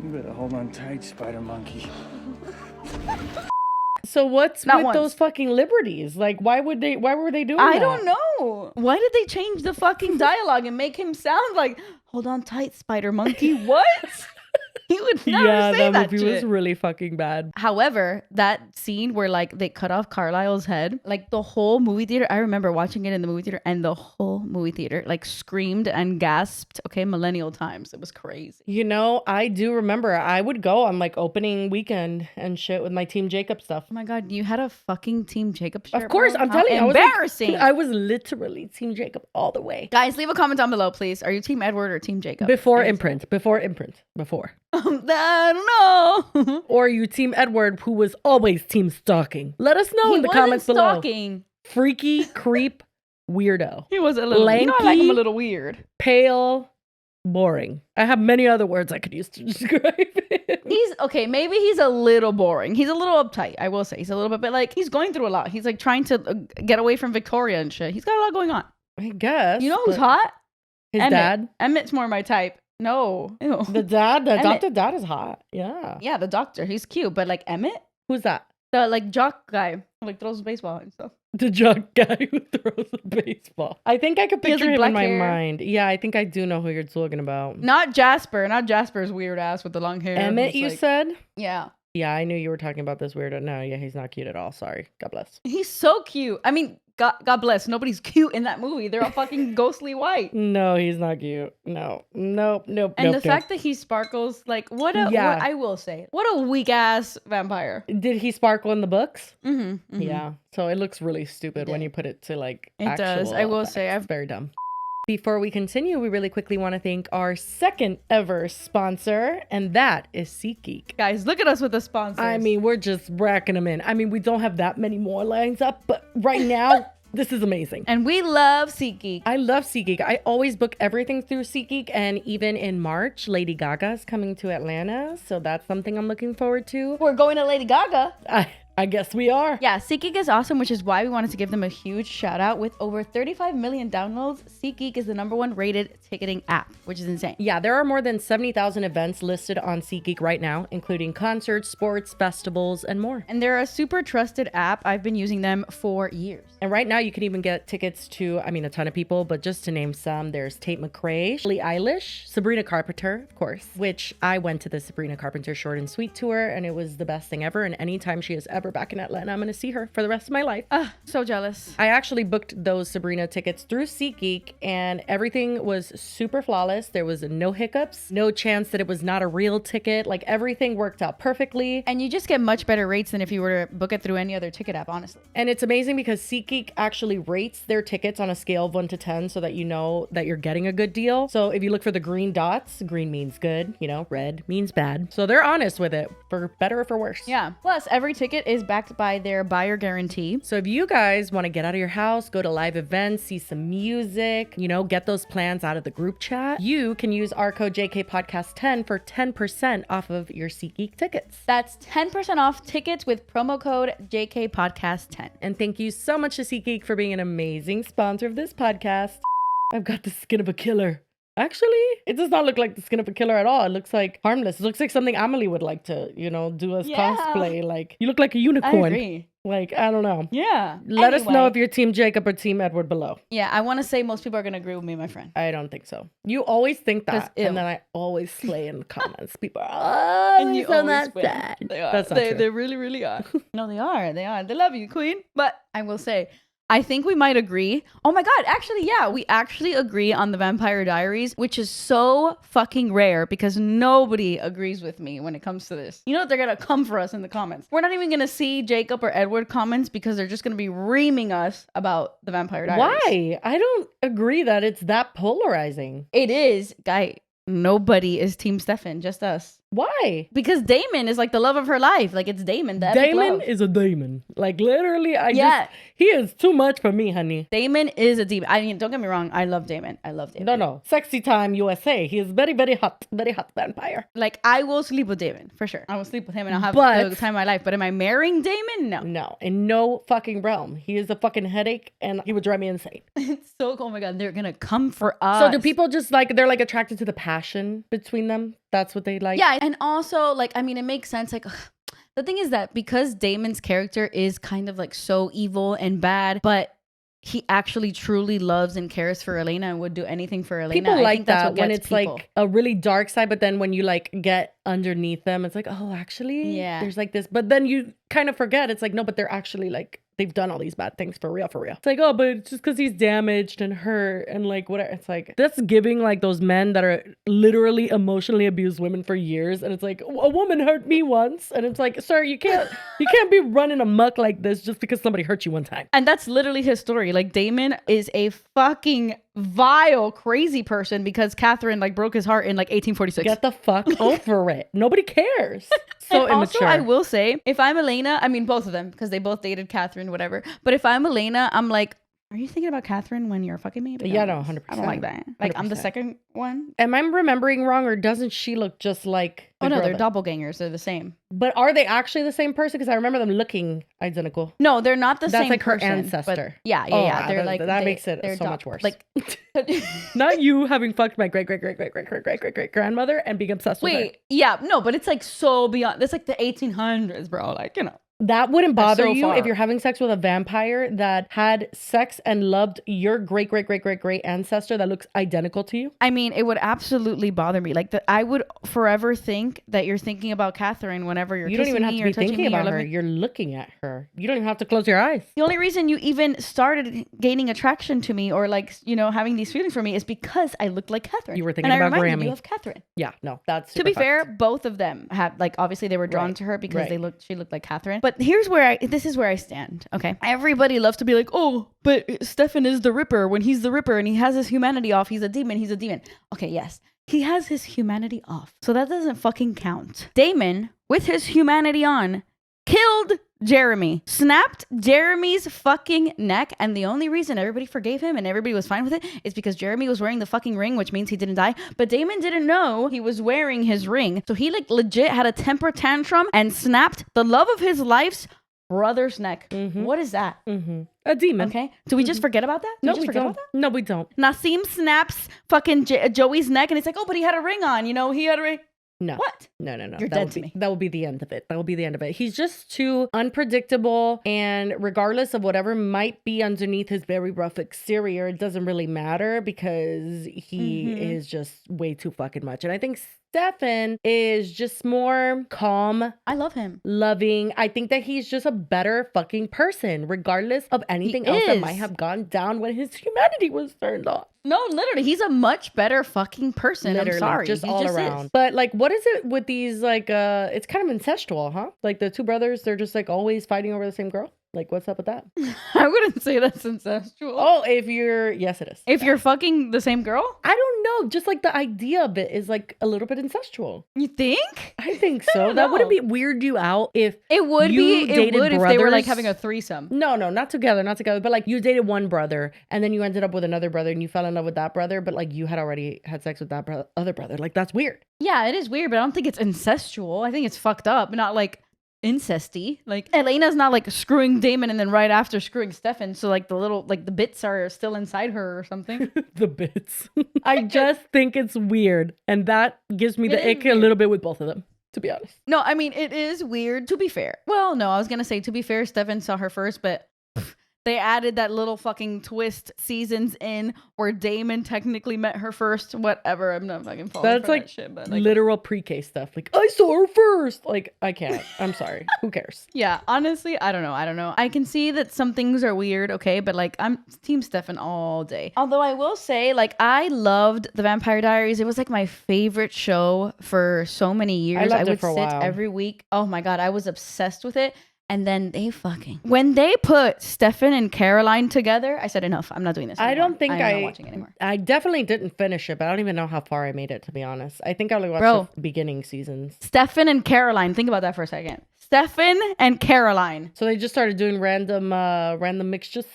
Speaker 5: You better hold on tight, spider monkey.
Speaker 1: So what's
Speaker 2: Not
Speaker 1: with
Speaker 2: once.
Speaker 1: those fucking liberties? Like, why were they doing
Speaker 2: I
Speaker 1: that?
Speaker 2: don't know. Why did they change the fucking dialogue and make him sound like, hold on tight, spider monkey? What? He would never
Speaker 1: Yeah,
Speaker 2: say
Speaker 1: that movie
Speaker 2: shit.
Speaker 1: was really fucking bad.
Speaker 2: However, that scene where like they cut off Carlisle's head, like the whole movie theater, I remember watching it in the movie theater and the whole movie theater like screamed and gasped. Okay, millennial times. It was crazy.
Speaker 1: You know, I do remember I would go on like opening weekend and shit with my Team Jacob stuff.
Speaker 2: Oh my God, you had a fucking Team Jacob shirt,
Speaker 1: Of course,
Speaker 2: bro?
Speaker 1: I'm
Speaker 2: How
Speaker 1: telling you,
Speaker 2: embarrassing.
Speaker 1: I was literally Team Jacob all the way.
Speaker 2: Guys, leave a comment down below, please. Are you Team Edward or Team Jacob?
Speaker 1: Before
Speaker 2: I
Speaker 1: imprint.
Speaker 2: I don't know.
Speaker 1: Or you Team Edward, who was always Team Stalking. Let us know
Speaker 2: He
Speaker 1: in the
Speaker 2: wasn't
Speaker 1: comments below.
Speaker 2: stalking.
Speaker 1: Freaky, creep, weirdo.
Speaker 2: He was a little, you know, I like him a
Speaker 1: Lanky.
Speaker 2: little weird.
Speaker 1: Pale, boring. I have many other words I could use to describe it.
Speaker 2: He's okay. Maybe he's a little boring. He's a little uptight. I will say he's a little bit, but like he's going through a lot. He's like trying to get away from Victoria and shit. He's got a lot going on.
Speaker 1: I guess.
Speaker 2: You know who's
Speaker 1: but
Speaker 2: hot?
Speaker 1: His
Speaker 2: Emmett.
Speaker 1: dad.
Speaker 2: Emmett's more my type. No. Ew.
Speaker 1: The dad, the
Speaker 2: Emmett.
Speaker 1: adopted dad is hot. Yeah.
Speaker 2: Yeah, the doctor. He's cute, but like Emmett,
Speaker 1: Who's that?
Speaker 2: the like jock guy who like throws baseball and stuff.
Speaker 1: The jock guy who throws a baseball. I think I could
Speaker 2: He has,
Speaker 1: picture
Speaker 2: like,
Speaker 1: him in
Speaker 2: black
Speaker 1: my
Speaker 2: hair.
Speaker 1: mind. Yeah, I think I do know who you're talking about.
Speaker 2: Not Jasper. Not Jasper's weird ass with the long hair.
Speaker 1: Emmett,
Speaker 2: who's,
Speaker 1: you
Speaker 2: like-
Speaker 1: said?
Speaker 2: Yeah.
Speaker 1: Yeah, I knew you were talking about this weirdo. No, yeah, he's not cute at all. Sorry. God bless.
Speaker 2: He's so cute. I mean, God bless. Nobody's cute in that movie. They're all fucking ghostly white.
Speaker 1: No, he's not cute. No. Nope.
Speaker 2: And the fact that he sparkles, like, what I will say, what a weak ass vampire.
Speaker 1: Did he sparkle in the books?
Speaker 2: Mm-hmm,
Speaker 1: Yeah. So it looks really stupid when you put it to like
Speaker 2: It does. I will say,
Speaker 1: it's very dumb. Before we continue, we really quickly want to thank our second ever sponsor, and that is SeatGeek.
Speaker 2: Guys, look at us with the sponsors.
Speaker 1: I mean, we're just racking them in. I mean, we don't have that many more lines up, but right now, this is amazing.
Speaker 2: and we love SeatGeek.
Speaker 1: I love SeatGeek. I always book everything through SeatGeek, and even in March, Lady Gaga is coming to Atlanta, so that's something I'm looking forward to.
Speaker 2: We're going to Lady Gaga.
Speaker 1: I guess we are.
Speaker 2: Yeah, SeatGeek is awesome, which is why we wanted to give them a huge shout out. With over 35 million downloads, SeatGeek is the #1 rated ticketing app, which is insane.
Speaker 1: Yeah, there are more than 70,000 events listed on SeatGeek right now, including concerts, sports, festivals, and more.
Speaker 2: And they're a super trusted app. I've been using them for years.
Speaker 1: And right now, you can even get tickets to, I mean, a ton of people, but just to name some, there's Tate McRae, Billie Eilish, Sabrina Carpenter, of course, which I went to the Sabrina Carpenter Short and Sweet tour, and it was the best thing ever. And anytime she is ever back in Atlanta, I'm going to see her for the rest of my life.
Speaker 2: So jealous.
Speaker 1: I actually booked those Sabrina tickets through SeatGeek, and everything was super flawless. There was no hiccups, no chance that it was not a real ticket. Like, everything worked out perfectly.
Speaker 2: And you just get much better rates than if you were to book it through any other ticket app, honestly.
Speaker 1: And it's amazing because SeatGeek actually rates their tickets on a scale of 1 to 10 so that you know that you're getting a good deal. So if you look for the green dots, green means good, you know, red means bad. So they're honest with it, for better or for worse.
Speaker 2: Yeah. Plus, every ticket is backed by their buyer guarantee.
Speaker 1: So if you guys want to get out of your house, go to live events, see some music, you know, get those plans out of the group chat, you can use our code JKPodcast10 for 10% off of your SeatGeek tickets.
Speaker 2: That's 10% off tickets with promo code JKPodcast10.
Speaker 1: And thank you so much to SeatGeek for being an amazing sponsor of this podcast. I've got the skin of a killer. Actually, it does not look like the skin of a killer at all. It looks like harmless. It looks like something Amelie would like to, you know, do as cosplay. Like, you look like a unicorn.
Speaker 2: I agree.
Speaker 1: Like, I don't know.
Speaker 2: Yeah.
Speaker 1: Let us know
Speaker 2: Anyway.
Speaker 1: if you're Team Jacob or Team Edward below.
Speaker 2: Yeah, I want to say most people are going to agree with me, my friend.
Speaker 1: I don't think so. You always think that,
Speaker 2: 'Cause, ew.
Speaker 1: and then I always slay in the comments. People are, oh,
Speaker 2: And you
Speaker 1: so
Speaker 2: always
Speaker 1: not
Speaker 2: win.
Speaker 1: sad.
Speaker 2: They are.
Speaker 1: That's not
Speaker 2: They
Speaker 1: true.
Speaker 2: really, really are. No, they are. They are. They love you, queen. But I will say, I think we might agree. Oh my God. Actually, yeah, we actually agree on the Vampire Diaries, which is so fucking rare because nobody agrees with me when it comes to this. You know that they're going to come for us in the comments. We're not even going to see Jacob or Edward comments because they're just going to be reaming us about the Vampire Diaries.
Speaker 1: Why? I don't agree that it's that polarizing.
Speaker 2: It is. Guy, nobody is Team Stefan, just us.
Speaker 1: Why?
Speaker 2: Because Damon is like the love of her life. Like it's Damon. The epic
Speaker 1: Damon
Speaker 2: love.
Speaker 1: is a demon. Like, literally,
Speaker 2: Yeah.
Speaker 1: he is too much for me, honey.
Speaker 2: Damon is a demon. I mean, don't get me wrong. I love Damon. I love Damon.
Speaker 1: No. Sexy Time USA. He is very, very hot vampire.
Speaker 2: Like, I will sleep with Damon, for sure. I will sleep with him and I'll have
Speaker 1: But-
Speaker 2: the time of my life. But am I marrying Damon? No.
Speaker 1: No, in no fucking realm. He is a fucking headache and he would drive me insane.
Speaker 2: It's so, oh my God, they're going to come for us.
Speaker 1: So do people just like, they're like attracted to the passion between them? That's what they like.
Speaker 2: Yeah, and also like I mean, it makes sense. Like the thing is that because Damon's character is kind of like so evil and bad, but he actually truly loves and cares for Elena and would do anything for Elena.
Speaker 1: People
Speaker 2: I
Speaker 1: like
Speaker 2: think that's
Speaker 1: that
Speaker 2: what
Speaker 1: when
Speaker 2: gets
Speaker 1: it's
Speaker 2: people.
Speaker 1: like a really dark side, but then when you like get underneath them, it's like, oh, actually,
Speaker 2: Yeah.
Speaker 1: there's like this. But then you kind of forget. It's like, no, but they're actually like, they've done all these bad things for real, for real. It's like, oh, but it's just because he's damaged and hurt and like whatever. It's like, that's giving like those men that are literally emotionally abused women for years. And it's like, a woman hurt me once. And it's like, sir, you can't be running amok like this just because somebody hurt you one time.
Speaker 2: And that's literally his story. Like Damon is a fucking vile, crazy person because Catherine like broke his heart in like 1846.
Speaker 1: Get the fuck over it. Nobody cares. So
Speaker 2: And also,
Speaker 1: immature.
Speaker 2: I will say, if I'm Elena, I mean, both of them, because they both dated Catherine, whatever. But if I'm Elena, I'm like, are you thinking about Catherine when you're fucking me?
Speaker 1: Yeah, no, 100%.
Speaker 2: I don't like that. Like, I'm the
Speaker 1: 100%.
Speaker 2: second one.
Speaker 1: Am I remembering wrong, or doesn't she look just like the
Speaker 2: Oh, no,
Speaker 1: girl
Speaker 2: they're
Speaker 1: that-
Speaker 2: doppelgangers. They're the same.
Speaker 1: But are they actually the same person? Because I remember them looking identical.
Speaker 2: No, they're not the
Speaker 1: That's
Speaker 2: same
Speaker 1: like her
Speaker 2: person, but
Speaker 1: ancestor.
Speaker 2: Yeah.
Speaker 1: Oh,
Speaker 2: They're
Speaker 1: that-
Speaker 2: like
Speaker 1: that makes it
Speaker 2: they're
Speaker 1: so much worse.
Speaker 2: Like,
Speaker 1: Not you having fucked my great grandmother and being obsessed with her.
Speaker 2: wait, yeah, no, but it's like so beyond. That's like the 1800s, bro. Like, you know.
Speaker 1: That wouldn't bother
Speaker 2: so
Speaker 1: you
Speaker 2: far.
Speaker 1: if you're having sex with a vampire that had sex and loved your great ancestor that looks identical to you.
Speaker 2: I mean, it would absolutely bother me. Like, I would forever think that you're thinking about Catherine whenever you're
Speaker 1: You don't
Speaker 2: kissing
Speaker 1: even have
Speaker 2: me
Speaker 1: to
Speaker 2: or
Speaker 1: be
Speaker 2: touching
Speaker 1: thinking
Speaker 2: me or
Speaker 1: about her.
Speaker 2: loving-
Speaker 1: You're looking at her. You don't even have to close your eyes.
Speaker 2: The only reason you even started gaining attraction to me or like, you know, having these feelings for me is because I looked like Catherine.
Speaker 1: You were thinking
Speaker 2: and
Speaker 1: about
Speaker 2: I reminded
Speaker 1: Grammy.
Speaker 2: you of Catherine.
Speaker 1: Yeah, no, that's
Speaker 2: To
Speaker 1: super
Speaker 2: be fair,
Speaker 1: fucked.
Speaker 2: both of them had like obviously they were drawn
Speaker 1: Right,
Speaker 2: to her because
Speaker 1: right.
Speaker 2: she looked like Catherine. But here's where this is where I stand. Okay, everybody loves to be like, oh, but Stefan is the Ripper. When he's the Ripper and he has his humanity off, he's a demon. He's a demon. Okay, yes, he has his humanity off, so that doesn't fucking count. Damon, with his humanity on, killed Jeremy, snapped Jeremy's fucking neck, and the only reason everybody forgave him and everybody was fine with it is because Jeremy was wearing the fucking ring, which means he didn't die. But Damon didn't know he was wearing his ring, so he like legit had a temper tantrum and snapped the love of his life's brother's neck.
Speaker 1: Mhm.
Speaker 2: What is that?
Speaker 1: A demon.
Speaker 2: Okay, do we just forget about that? Do
Speaker 1: No,
Speaker 2: just
Speaker 1: we
Speaker 2: forget
Speaker 1: don't.
Speaker 2: about that?
Speaker 1: No, we don't.
Speaker 2: Nasim snaps fucking Joey's neck, and it's like, oh, but he had a ring on. You know, he had a ring.
Speaker 1: No.
Speaker 2: What?
Speaker 1: No.
Speaker 2: You're
Speaker 1: that
Speaker 2: dead
Speaker 1: would
Speaker 2: to
Speaker 1: be,
Speaker 2: me.
Speaker 1: That will be the end of it. That will be the end of it. He's just too unpredictable, and regardless of whatever might be underneath his very rough exterior, it doesn't really matter because he is just way too fucking much. And I think Stefan is just more calm,
Speaker 2: I love him.
Speaker 1: loving. I think that he's just a better fucking person, regardless of anything else that
Speaker 2: is.
Speaker 1: might have gone down when his humanity was turned off.
Speaker 2: No, literally, he's a much better fucking person.
Speaker 1: Literally,
Speaker 2: I'm sorry,
Speaker 1: just
Speaker 2: He
Speaker 1: all
Speaker 2: is.
Speaker 1: around. But like, what is it with these? Like, it's kind of incestual, huh? Like the two brothers, they're just like always fighting over the same girl. Like, what's up with that?
Speaker 2: I wouldn't say that's incestual.
Speaker 1: Oh, yes, it is.
Speaker 2: If you're fucking the same girl,
Speaker 1: I don't know. Just like the idea of it is like a little bit incestual.
Speaker 2: you think?
Speaker 1: I think so.
Speaker 2: don't
Speaker 1: That wouldn't
Speaker 2: know.
Speaker 1: be weird you out if
Speaker 2: It would
Speaker 1: you
Speaker 2: be. It
Speaker 1: dated
Speaker 2: would if they were like
Speaker 1: brothers.
Speaker 2: having a threesome.
Speaker 1: No, not together, but like you dated one brother and then you ended up with another brother and you fell in love with that brother, but like you had already had sex with that other brother. Like that's weird.
Speaker 2: Yeah, it is weird, but I don't think it's incestual. I think it's fucked up, not like incesty. Like Elena's not like screwing Damon and then right after screwing Stefan, so like the bits are still inside her or something.
Speaker 1: The bits. I just think it's weird. And that gives me
Speaker 2: It
Speaker 1: the
Speaker 2: is
Speaker 1: ick a
Speaker 2: weird.
Speaker 1: little bit with both of them, to be honest.
Speaker 2: No, I mean it is weird. To be fair, well, no, I was gonna say to be fair, Stefan saw her first, but they added that little fucking twist seasons in where Damon technically met her first. Whatever, I'm not fucking falling
Speaker 1: That's
Speaker 2: for
Speaker 1: like
Speaker 2: that shit, but like,
Speaker 1: literal pre-K stuff. Like, I saw her first. Like, I can't. I'm sorry. Who cares?
Speaker 2: yeah, honestly, I don't know. I can see that some things are weird, okay, but like I'm team Stefan all day. Although I will say, like, I loved the Vampire Diaries. It was like my favorite show for so many years.
Speaker 1: loved it
Speaker 2: would
Speaker 1: for a
Speaker 2: sit
Speaker 1: while.
Speaker 2: every week. Oh my god, I was obsessed with it. And then when they put Stefan and Caroline together, I said enough. I'm not doing this.
Speaker 1: I
Speaker 2: anymore.
Speaker 1: don't think
Speaker 2: I'm not watching anymore.
Speaker 1: I definitely didn't finish it, but I don't even know how far I made it, to be honest. I think I only watched
Speaker 2: Bro.
Speaker 1: the beginning seasons.
Speaker 2: Stefan and Caroline. Think about that for a second. Stefan and Caroline.
Speaker 1: So they just started doing random mixtures.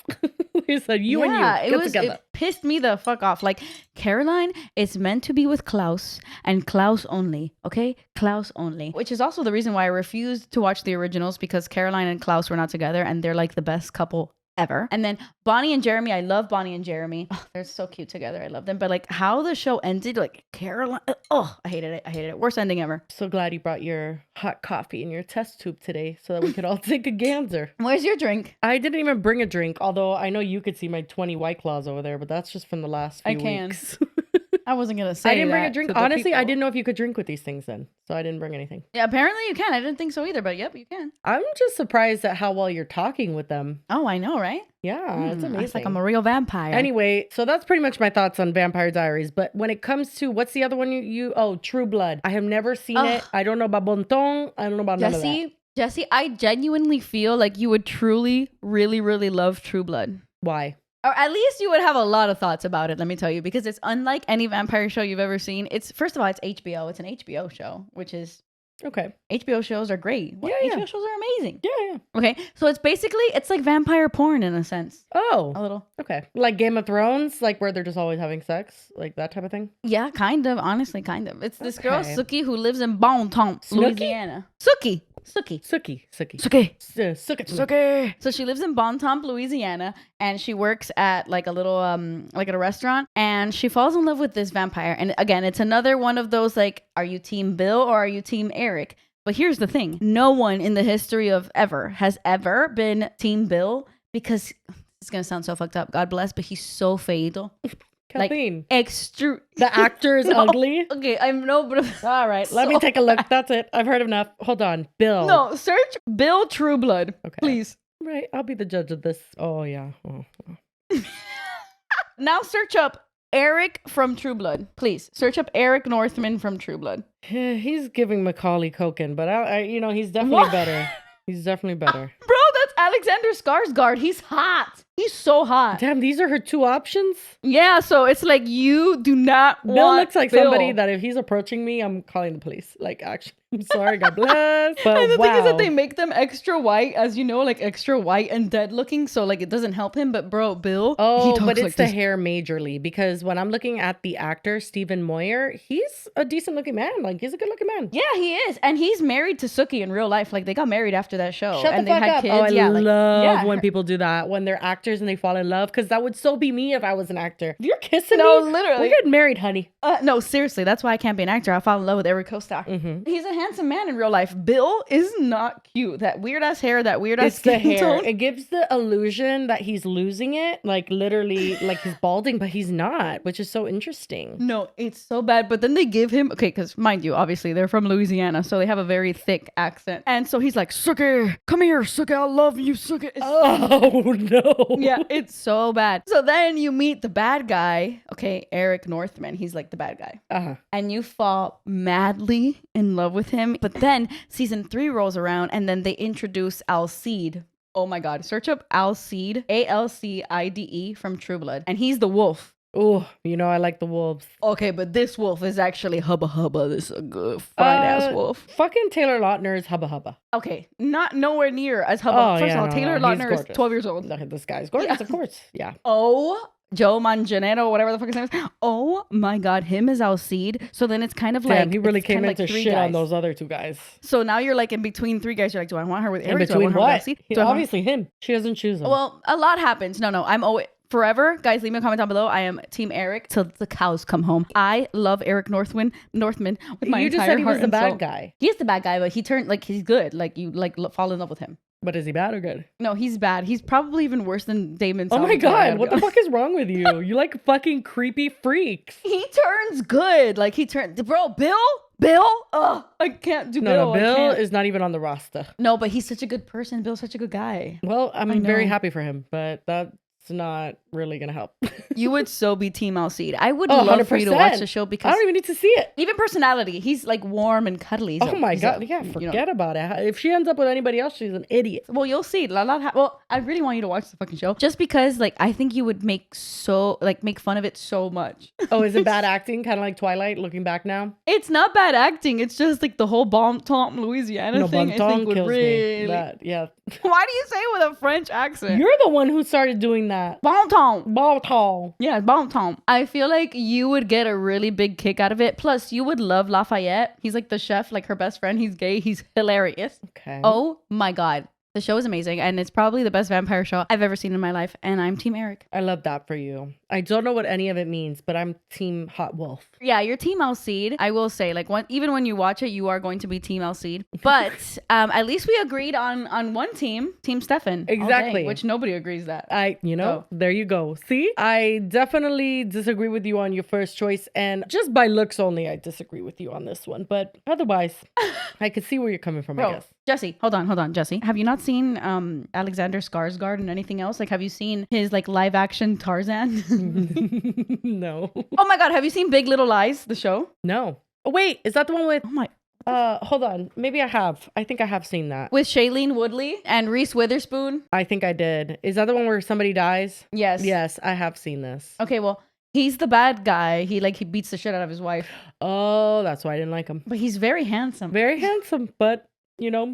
Speaker 1: He said, you and you, get together.
Speaker 2: It pissed me the fuck off. Like, Caroline is meant to be with Klaus and Klaus only, okay? Klaus only. Which is also the reason why I refused to watch the originals, because Caroline and Klaus were not together and they're like the best couple ever. And then Bonnie and Jeremy, I love Bonnie and Jeremy. Oh, they're so cute together. I love them. But like how the show ended, like Caroline, oh, I hated it. I hated it. Worst ending ever.
Speaker 1: So glad you brought your hot coffee in your test tube today so that we could all take a gander.
Speaker 2: Where's your drink?
Speaker 1: I didn't even bring a drink, although I know you could see my 20 White Claws over there, but that's just from the last few
Speaker 2: I can.
Speaker 1: weeks.
Speaker 2: I wasn't going to say
Speaker 1: I didn't bring a
Speaker 2: that
Speaker 1: drink.
Speaker 2: to the
Speaker 1: Honestly, I
Speaker 2: people.
Speaker 1: didn't know if you could drink with these things then, so I didn't bring anything.
Speaker 2: Yeah, apparently you can. I didn't think so either, but yep, you can.
Speaker 1: I'm just surprised at how well you're talking with them.
Speaker 2: Oh, I know, right?
Speaker 1: Yeah, it's amazing.
Speaker 2: It's like I'm a real vampire.
Speaker 1: Anyway, so that's pretty much my thoughts on Vampire Diaries. But when it comes to what's the other one oh, True Blood. I have never seen it. I don't know about Bon Ton. I don't know about none of that.
Speaker 2: Jesse, I genuinely feel like you would truly, really, really love True Blood.
Speaker 1: Why?
Speaker 2: Or at least you would have a lot of thoughts about it, let me tell you, because it's unlike any vampire show you've ever seen. It's, first of all, it's HBO. It's an HBO show, which is,
Speaker 1: Okay.
Speaker 2: HBO shows are great.
Speaker 1: Yeah.
Speaker 2: HBO shows are amazing.
Speaker 1: Yeah.
Speaker 2: Okay, so it's like vampire porn in a sense.
Speaker 1: Oh.
Speaker 2: A little.
Speaker 1: Okay. Like Game of Thrones, like where they're just always having sex, like that type of thing.
Speaker 2: Yeah, kind of. Honestly, kind of. It's this girl,
Speaker 1: Okay.
Speaker 2: Suki, who lives in Bon Ton, Louisiana. Suki.
Speaker 1: Suki.
Speaker 2: Suki.
Speaker 1: Suki.
Speaker 2: So she lives in Bon Ton, Louisiana, and she works at like a little like at a restaurant, and she falls in love with this vampire. And again, it's another one of those like, are you team Bill or are you team Eric? But here's the thing. No one in the history of ever has ever been team Bill, because it's going to sound so fucked up. God bless, but he's so fatal.
Speaker 1: Kathleen.
Speaker 2: Like
Speaker 1: The actor is ugly.
Speaker 2: Okay, I'm no, but
Speaker 1: All right, let me take a look. That's it. I've heard enough. Hold on. Bill.
Speaker 2: no, search Bill Trueblood,
Speaker 1: Okay.
Speaker 2: please.
Speaker 1: Right. I'll be the judge of this. Oh, yeah. Oh.
Speaker 2: Now search up Eric from True Blood. Please search up Eric Northman from True Blood.
Speaker 1: Yeah, he's giving Macaulay Culkin, but he's definitely
Speaker 2: What?
Speaker 1: better. He's definitely better.
Speaker 2: Bro, that's Alexander Skarsgård. He's hot. He's so hot.
Speaker 1: Damn, these are her two options.
Speaker 2: Yeah, so it's like you do not
Speaker 1: Bill
Speaker 2: want
Speaker 1: looks like
Speaker 2: Bill.
Speaker 1: somebody that if he's approaching me, I'm calling the police. Like, actually, I'm sorry, God bless. But
Speaker 2: And the
Speaker 1: wow.
Speaker 2: thing is that they make them extra white, as you know, like extra white and dead looking. So like it doesn't help him. But bro, Bill, he
Speaker 1: Oh,
Speaker 2: talks
Speaker 1: but it's
Speaker 2: like
Speaker 1: the
Speaker 2: this.
Speaker 1: hair majorly, because when I'm looking at the actor Stephen Moyer, he's a decent looking man. Like, he's a good looking man.
Speaker 2: Yeah, he is, and he's married to Suki in real life. Like they got married after that show,
Speaker 1: Shut
Speaker 2: and
Speaker 1: the
Speaker 2: they
Speaker 1: fuck
Speaker 2: had
Speaker 1: up.
Speaker 2: kids.
Speaker 1: Oh, I
Speaker 2: yeah, like,
Speaker 1: love
Speaker 2: yeah.
Speaker 1: when people do that, when they're actors and they fall in love, because that would so be me if I was an actor. If you're kissing
Speaker 2: No,
Speaker 1: me,
Speaker 2: literally.
Speaker 1: we're getting married, honey.
Speaker 2: No, seriously, that's why I can't be an actor. I fall in love with Eric Costa.
Speaker 1: Mm-hmm.
Speaker 2: He's a handsome man in real life. Bill is not cute. That weird ass hair, that weird ass
Speaker 1: It's the
Speaker 2: skin
Speaker 1: hair.
Speaker 2: tone.
Speaker 1: It gives the illusion that he's losing it, like literally, like he's balding, but he's not, which is so interesting.
Speaker 2: No, it's so bad. But then they give him, okay, because mind you, obviously they're from Louisiana, so they have a very thick accent. And so he's like, Suki, come here, Suki, I love you, Suki. It's
Speaker 1: Oh no!
Speaker 2: yeah, it's so bad. So then you meet the bad guy, okay, Eric Northman. He's like the bad guy.
Speaker 1: Uh-huh.
Speaker 2: And you fall madly in love with him. But then season 3 rolls around and then they introduce Alcide. Oh my God. Search up Alcide, Alcide from True Blood. And he's the wolf.
Speaker 1: Oh, I like the wolves.
Speaker 2: Okay, but this wolf is actually Hubba Hubba. This is a good fine ass wolf.
Speaker 1: Fucking Taylor Lautner is Hubba Hubba.
Speaker 2: Okay, not nowhere near as Hubba.
Speaker 1: Oh,
Speaker 2: First
Speaker 1: yeah,
Speaker 2: of all,
Speaker 1: no,
Speaker 2: Taylor
Speaker 1: no, he's
Speaker 2: Lautner is
Speaker 1: gorgeous.
Speaker 2: 12 years old.
Speaker 1: Look at this guy's gorgeous,
Speaker 2: Yeah.
Speaker 1: of course. Yeah.
Speaker 2: Oh, Joe Manganiello, whatever the fuck his name is. Oh my God, him is Alcide. So then it's kind of
Speaker 1: Damn,
Speaker 2: like
Speaker 1: he really
Speaker 2: it's
Speaker 1: came
Speaker 2: kinda
Speaker 1: into
Speaker 2: like 3
Speaker 1: shit on
Speaker 2: guys.
Speaker 1: those other two guys.
Speaker 2: So now you're like in between 3 guys. You're like, do I want her with
Speaker 1: In
Speaker 2: Eric? Do I
Speaker 1: between
Speaker 2: want her with
Speaker 1: what?
Speaker 2: Alcide? Do I want-
Speaker 1: Obviously him. She doesn't choose him.
Speaker 2: Well, a lot happens. No, I'm always forever, guys. Leave me a comment down below. I am Team Eric till the cows come home. I love Eric Northman with my
Speaker 1: you
Speaker 2: entire
Speaker 1: just said he was
Speaker 2: heart
Speaker 1: the
Speaker 2: and
Speaker 1: bad
Speaker 2: soul.
Speaker 1: guy.
Speaker 2: He is the bad guy, but he turned like he's good. Like you like fall in love with him.
Speaker 1: But is he bad or good?
Speaker 2: No, he's bad. He's probably even worse than Damon.
Speaker 1: Oh my
Speaker 2: Salvatore, I
Speaker 1: God,
Speaker 2: gotta
Speaker 1: what
Speaker 2: be
Speaker 1: the fuck is wrong with you? You like fucking creepy freaks.
Speaker 2: He turns good. Like he turned, bro. Bill. Ugh, I can't do Bill.
Speaker 1: No,
Speaker 2: I
Speaker 1: Bill
Speaker 2: can't.
Speaker 1: is not even on the roster.
Speaker 2: No, but he's such a good person. Bill's such a good guy.
Speaker 1: Well,
Speaker 2: I
Speaker 1: I'm very
Speaker 2: know.
Speaker 1: happy for him, but that's not really gonna help.
Speaker 2: You would so be Team Alcide. I would
Speaker 1: Oh,
Speaker 2: love for you to watch
Speaker 1: 100%.
Speaker 2: the show
Speaker 1: I
Speaker 2: because
Speaker 1: don't even need to see it.
Speaker 2: even personality, he's like warm and cuddly.
Speaker 1: Oh my God, yeah, forget about it. If she ends up with anybody else, she's an idiot.
Speaker 2: Well, you'll see. Well, I really want you to watch the fucking show just because, like, I think you would make fun of it so much.
Speaker 1: Oh, is it bad acting? Kind of like Twilight, looking back now?
Speaker 2: It's not bad acting. It's just like the whole Bon Ton Louisiana
Speaker 1: No,
Speaker 2: thing.
Speaker 1: Bon
Speaker 2: I
Speaker 1: Ton
Speaker 2: think would
Speaker 1: kills
Speaker 2: really.
Speaker 1: me. That, yeah.
Speaker 2: Why do you say it with a French accent?
Speaker 1: You're the one who started doing that.
Speaker 2: Bon Ton.
Speaker 1: Bon Ton.
Speaker 2: Yeah, Bon Ton. I feel like you would get a really big kick out of it. Plus, you would love Lafayette. He's like the chef, like her best friend. He's gay. He's hilarious.
Speaker 1: Okay.
Speaker 2: Oh my God. The show is amazing, and it's probably the best vampire show I've ever seen in my life, and I'm Team Eric.
Speaker 1: I love that for you. I don't know what any of it means, but I'm Team Hot Wolf.
Speaker 2: Yeah, you're Team Alcide. I will say, like, even when you watch it, you are going to be Team Alcide. But at least we agreed on one team, Team Stefan.
Speaker 1: Exactly.
Speaker 2: Which nobody agrees that.
Speaker 1: There you go. See, I definitely disagree with you on your first choice, and just by looks only, I disagree with you on this one. But otherwise, I could see where you're coming from, I guess.
Speaker 2: Jesse, hold on, Jesse. Have you not seen Alexander Skarsgård and anything else? Like, have you seen his like live action Tarzan?
Speaker 1: No.
Speaker 2: Oh my God, have you seen Big Little Lies, the show?
Speaker 1: No. Oh wait, is that the one with?
Speaker 2: Oh my.
Speaker 1: Hold on. Maybe I have. I think I have seen that.
Speaker 2: With Shailene Woodley and Reese Witherspoon?
Speaker 1: I think I did. Is that the one where somebody dies?
Speaker 2: Yes.
Speaker 1: Yes, I have seen this.
Speaker 2: Okay, well, he's the bad guy. He beats the shit out of his wife.
Speaker 1: Oh, that's why I didn't like him.
Speaker 2: But he's very handsome.
Speaker 1: Very handsome, but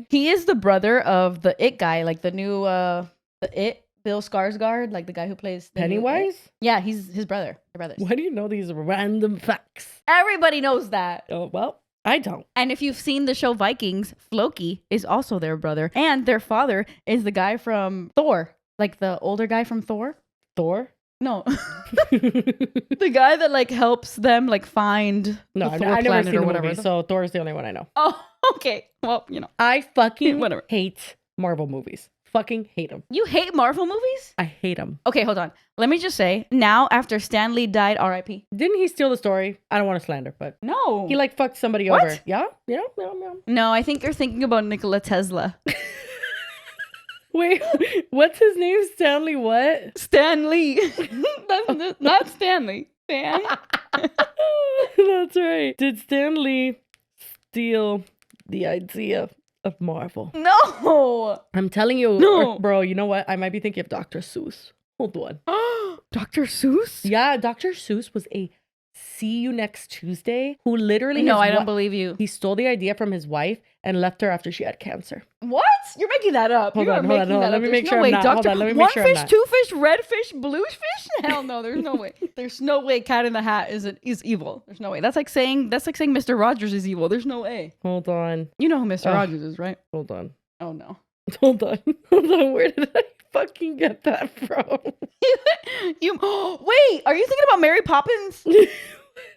Speaker 2: he is the brother of the It guy, like the new the It, Bill Skarsgård, like the guy who plays
Speaker 1: Pennywise?
Speaker 2: Yeah, he's his brother. They're brothers.
Speaker 1: Why do you know these random facts?
Speaker 2: Everybody knows that.
Speaker 1: Oh, well, I don't.
Speaker 2: And if you've seen the show Vikings, Floki is also their brother. And their father is the guy from Thor. Like the older guy from Thor.
Speaker 1: Thor?
Speaker 2: No. The guy that like helps them like find
Speaker 1: No,
Speaker 2: the Thor
Speaker 1: I never
Speaker 2: planet
Speaker 1: seen
Speaker 2: or
Speaker 1: the
Speaker 2: whatever.
Speaker 1: movie, so Thor's the only one I know.
Speaker 2: Oh, okay. Well,
Speaker 1: I fucking
Speaker 2: Whatever.
Speaker 1: hate Marvel movies. Fucking hate them.
Speaker 2: You hate Marvel movies?
Speaker 1: I hate them.
Speaker 2: Okay, hold on. Let me just say, now after Stan Lee died, R.I.P.
Speaker 1: Didn't he steal the story? I don't want to slander, but
Speaker 2: No.
Speaker 1: he like fucked somebody
Speaker 2: What?
Speaker 1: over. Yeah?
Speaker 2: No, I think you're thinking about Nikola Tesla.
Speaker 1: Wait, what's his name? Stanley what?
Speaker 2: Stan Lee. That's not Stanley. Stan.
Speaker 1: That's right. Did Stan Lee steal the idea of Marvel?
Speaker 2: No.
Speaker 1: I'm telling you,
Speaker 2: No.
Speaker 1: bro, you know what? I might be thinking of Dr. Seuss. Hold on.
Speaker 2: Dr. Seuss?
Speaker 1: Yeah, Dr. Seuss was a see you next Tuesday who literally...
Speaker 2: No, I don't believe you.
Speaker 1: He stole the idea from his wife and left her after she had cancer.
Speaker 2: What? You're making that up.
Speaker 1: Hold
Speaker 2: You are
Speaker 1: on.
Speaker 2: making that
Speaker 1: Let
Speaker 2: up.
Speaker 1: me
Speaker 2: There's
Speaker 1: make
Speaker 2: no
Speaker 1: sure
Speaker 2: way.
Speaker 1: I'm not. Hold on, let me make
Speaker 2: One
Speaker 1: sure I'm
Speaker 2: fish,
Speaker 1: not.
Speaker 2: two fish, red fish, blue fish? Hell no, there's no way. There's no way Cat in the Hat is evil. There's no way. That's like saying Mr. Rogers is evil. There's no way.
Speaker 1: Hold on.
Speaker 2: You know who Mr. Rogers is, right?
Speaker 1: Hold on.
Speaker 2: Oh no.
Speaker 1: Hold on. Where did I fucking get that from?
Speaker 2: Wait, are you thinking about Mary Poppins?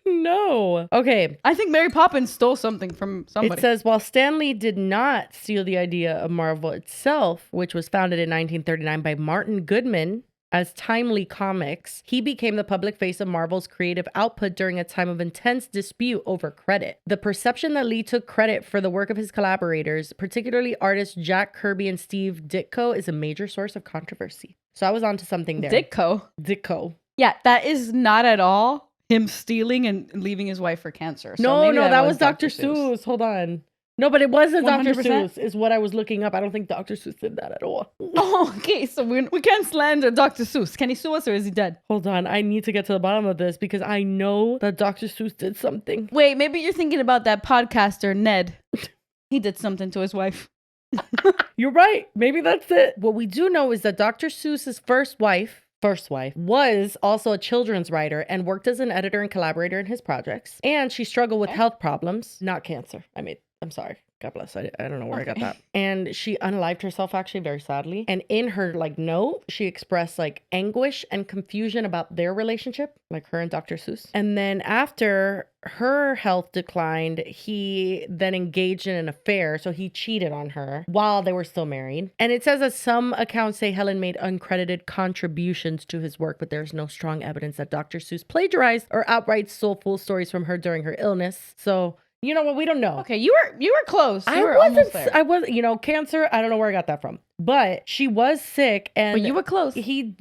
Speaker 1: No. Okay.
Speaker 2: I think Mary Poppins stole something from somebody.
Speaker 1: It says, while Stanley did not steal the idea of Marvel itself, which was founded in 1939 by Martin Goodman as Timely Comics, he became the public face of Marvel's creative output during a time of intense dispute over credit. The perception that Lee took credit for the work of his collaborators, particularly artists Jack Kirby and Steve Ditko, is a major source of controversy. So I was onto something there. Ditko.
Speaker 2: Yeah, that is not at all him stealing and leaving his wife for cancer. So
Speaker 1: No,
Speaker 2: maybe
Speaker 1: that was Dr. Seuss. Hold on. No, but it wasn't Dr.
Speaker 2: 100%?
Speaker 1: Seuss is what I was looking up. I don't think Dr. Seuss did that at all.
Speaker 2: Oh, okay. So we can't slander Dr. Seuss. Can he sue us or is he dead?
Speaker 1: Hold on. I need to get to the bottom of this because I know that Dr. Seuss did something.
Speaker 2: Wait, maybe you're thinking about that podcaster, Ned. He did something to his wife.
Speaker 1: You're right. Maybe that's it. What we do know is that Dr. Seuss's first wife was also a children's writer and worked as an editor and collaborator in his projects. And she struggled with health problems, not cancer. I'm sorry. God bless. I don't know where I got that. And she unalived herself actually very sadly. And in her note, she expressed anguish and confusion about their relationship, like her and Dr. Seuss. And then after her health declined, he then engaged in an affair. So he cheated on her while they were still married. And it says that some accounts say Helen made uncredited contributions to his work, but there's no strong evidence that Dr. Seuss plagiarized or outright stole full stories from her during her illness. So you know what? We don't know.
Speaker 2: Okay, you were close. You were almost there.
Speaker 1: I was, cancer. I don't know where I got that from. But she was sick and
Speaker 2: But you were close.
Speaker 1: He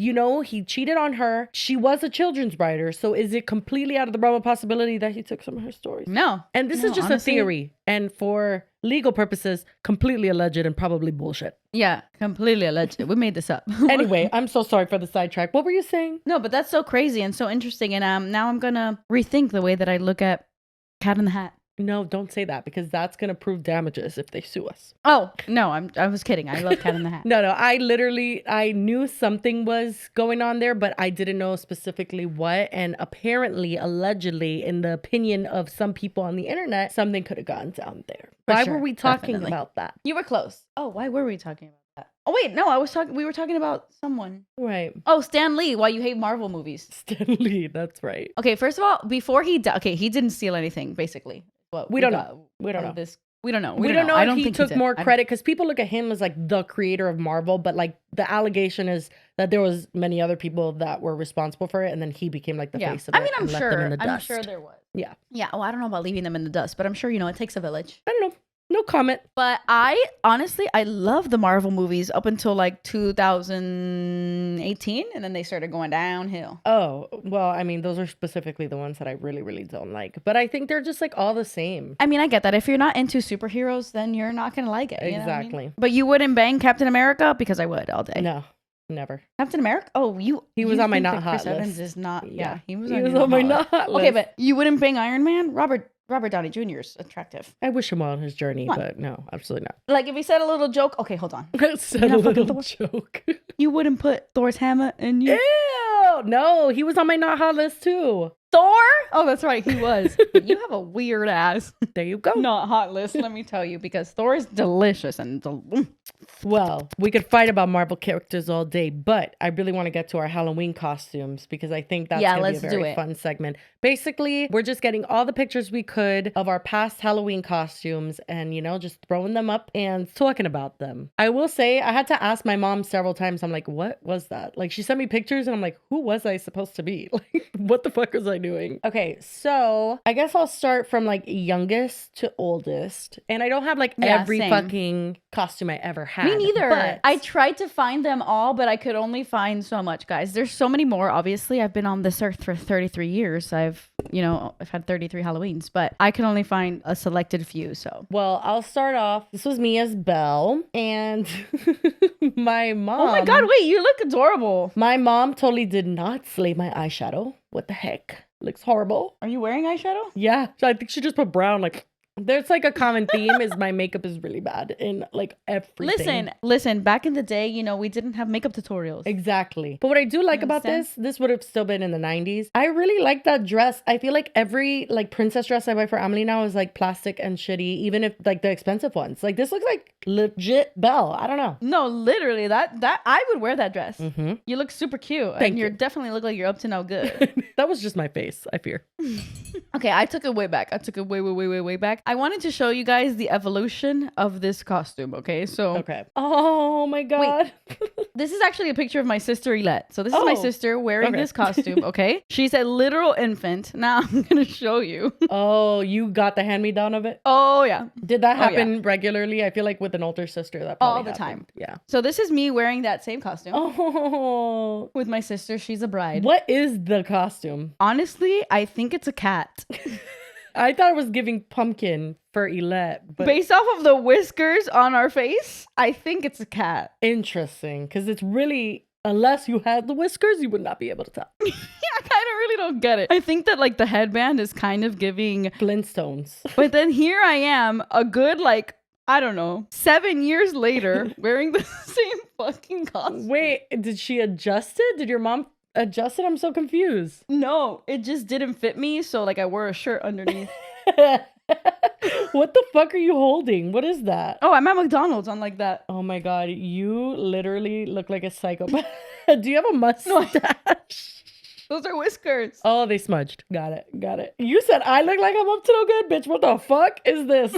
Speaker 1: cheated on her. She was a children's writer. So is it completely out of the realm of possibility that he took some of her stories?
Speaker 2: No.
Speaker 1: And this is just honestly, a theory. And for legal purposes, completely alleged and probably bullshit.
Speaker 2: Yeah, completely alleged. We made this up.
Speaker 1: Anyway, I'm so sorry for the sidetrack. What were you saying?
Speaker 2: No, but that's so crazy and so interesting. And now I'm going to rethink the way that I look at Cat in the Hat.
Speaker 1: No, don't say that because that's going to prove damages if they sue us.
Speaker 2: Oh, no, I was kidding. I love Cat in the Hat.
Speaker 1: No, I knew something was going on there, but I didn't know specifically what. And apparently, allegedly, in the opinion of some people on the internet, something could have gone down there. Why were we talking about that?
Speaker 2: You were close. Oh, why were we talking about that? Oh wait, no, we were talking about someone.
Speaker 1: Right.
Speaker 2: Oh, Stan Lee, why you hate Marvel movies.
Speaker 1: Stan Lee, that's right.
Speaker 2: Okay, first of all, before he died, okay, he didn't steal anything, basically. What
Speaker 1: We don't know. We don't know.
Speaker 2: We don't know.
Speaker 1: We don't know
Speaker 2: I
Speaker 1: if
Speaker 2: don't
Speaker 1: he
Speaker 2: think
Speaker 1: took
Speaker 2: did.
Speaker 1: more
Speaker 2: I don't-
Speaker 1: credit because people look at him as like the creator of Marvel, but like the allegation is that there was many other people that were responsible for it, and then he became like the
Speaker 2: Yeah.
Speaker 1: face of
Speaker 2: I
Speaker 1: it
Speaker 2: mean, I'm
Speaker 1: and left them in
Speaker 2: sure.
Speaker 1: the
Speaker 2: I'm
Speaker 1: dust.
Speaker 2: sure there was.
Speaker 1: Yeah.
Speaker 2: Yeah. Well, I don't know about leaving them in the dust, but I'm sure, it takes a village.
Speaker 1: I don't know. No comment.
Speaker 2: But I love the Marvel movies up until like 2018, and then they started going downhill.
Speaker 1: Oh, well, I mean, those are specifically the ones that I really, really don't like. But I think they're just like all the same.
Speaker 2: I mean, I get that. If you're not into superheroes, then you're not going to like it. You know what I mean?
Speaker 1: Exactly.
Speaker 2: But you wouldn't bang Captain America? Because I would all day.
Speaker 1: No, never.
Speaker 2: Captain America? Oh,
Speaker 1: He was
Speaker 2: you
Speaker 1: on my
Speaker 2: think
Speaker 1: not
Speaker 2: that
Speaker 1: hot
Speaker 2: Chris Evans
Speaker 1: list.
Speaker 2: is not. Yeah, he was
Speaker 1: He
Speaker 2: on,
Speaker 1: was
Speaker 2: your
Speaker 1: on my
Speaker 2: not hot
Speaker 1: not
Speaker 2: list.
Speaker 1: list.
Speaker 2: Okay, but you wouldn't bang Iron Man? Robert Downey Jr. is attractive.
Speaker 1: I wish him well on his journey,
Speaker 2: Come on.
Speaker 1: but no, absolutely not.
Speaker 2: Like if he said a little joke. Okay, hold on.
Speaker 1: Said a
Speaker 2: not fucking
Speaker 1: little
Speaker 2: Thor?
Speaker 1: joke.
Speaker 2: You wouldn't put Thor's hammer in you.
Speaker 1: Ew! No, he was on my not hot list too.
Speaker 2: Thor? Oh, that's right, he was. You have a weird ass
Speaker 1: There you go.
Speaker 2: not hot list, let me tell you, because Thor is delicious and
Speaker 1: Well, we could fight about Marvel characters all day, but I really want to get to our Halloween costumes because I think that's gonna be a
Speaker 2: let's do
Speaker 1: very
Speaker 2: it.
Speaker 1: fun segment. Basically, we're just getting all the pictures we could of our past Halloween costumes and, just throwing them up and talking about them. I will say I had to ask my mom several times. I'm like, what was that? Like, she sent me pictures and I'm like, who was I supposed to be? Like, what the fuck was I doing? Okay, so I guess I'll start from like youngest to oldest. And I don't have like
Speaker 2: Yeah,
Speaker 1: every
Speaker 2: same.
Speaker 1: fucking costume I ever had.
Speaker 2: Me neither.
Speaker 1: but-
Speaker 2: I tried to find them all, but I could only find so much, guys. There's so many more. Obviously, I've been on this earth for 33 years. I've had 33 Halloweens, but I can only find a selected few. So,
Speaker 1: Well, I'll start off. This was me as Belle, and my mom.
Speaker 2: oh my God, wait, you look adorable.
Speaker 1: My mom totally did not slay my eyeshadow. What the heck? Looks horrible.
Speaker 2: Are you wearing eyeshadow?
Speaker 1: Yeah, I think she just put brown. Like, there's like a common theme is my makeup is really bad in like everything.
Speaker 2: Listen, back in the day, we didn't have makeup tutorials.
Speaker 1: Exactly. But what I do like about
Speaker 2: understand?
Speaker 1: this would have still been in the 90s. I really like that dress. I feel like every like princess dress I buy for Emily now is like plastic and shitty, even if like the expensive ones. Like this looks like legit Belle. I don't know.
Speaker 2: No, literally, that I would wear that dress.
Speaker 1: Mm-hmm.
Speaker 2: You look super cute,
Speaker 1: Thank
Speaker 2: and you
Speaker 1: you.
Speaker 2: definitely look like you're up to no good.
Speaker 1: That was just my face, I fear.
Speaker 2: Okay, I took it way back. I took it way back. I wanted to show you guys the evolution of this costume. Okay, so
Speaker 1: Okay. Oh my god.
Speaker 2: this is actually a picture of my sister Elette. So this is my
Speaker 1: Oh,
Speaker 2: sister wearing
Speaker 1: okay.
Speaker 2: this costume. Okay, she's a literal infant. Now I'm gonna show you.
Speaker 1: Oh, you got the hand-me-down of it?
Speaker 2: Oh yeah.
Speaker 1: Did that
Speaker 2: Oh, yeah.
Speaker 1: happen regularly? I feel like with an older sister that
Speaker 2: All
Speaker 1: probably
Speaker 2: the
Speaker 1: happened.
Speaker 2: time.
Speaker 1: Yeah.
Speaker 2: So this is me wearing that same costume
Speaker 1: Oh.
Speaker 2: with my sister. She's a bride.
Speaker 1: What is the costume?
Speaker 2: Honestly, I think it's a cat.
Speaker 1: I thought it was giving pumpkin for Elette, but
Speaker 2: Based off of the whiskers on our face, I think it's a cat.
Speaker 1: interesting because it's really, unless you had the whiskers, you would not be able to tell.
Speaker 2: Yeah, I kind of really don't get it. I think that like the headband is kind of giving,
Speaker 1: Flintstones.
Speaker 2: but then here I am, a good like, I don't know, 7 years later, wearing the same fucking costume.
Speaker 1: Wait, did she adjust it? Did your mom adjust it? I'm so confused.
Speaker 2: No, it just didn't fit me, so like I wore a shirt underneath.
Speaker 1: What the fuck are you holding? What is that?
Speaker 2: Oh, I'm at McDonald's on like that.
Speaker 1: Oh my god, you literally look like a psychopath. Do you have a mustache?
Speaker 2: Those are whiskers.
Speaker 1: Oh, they smudged. Got it. You said I look like I'm up to no good, bitch. What the fuck is this?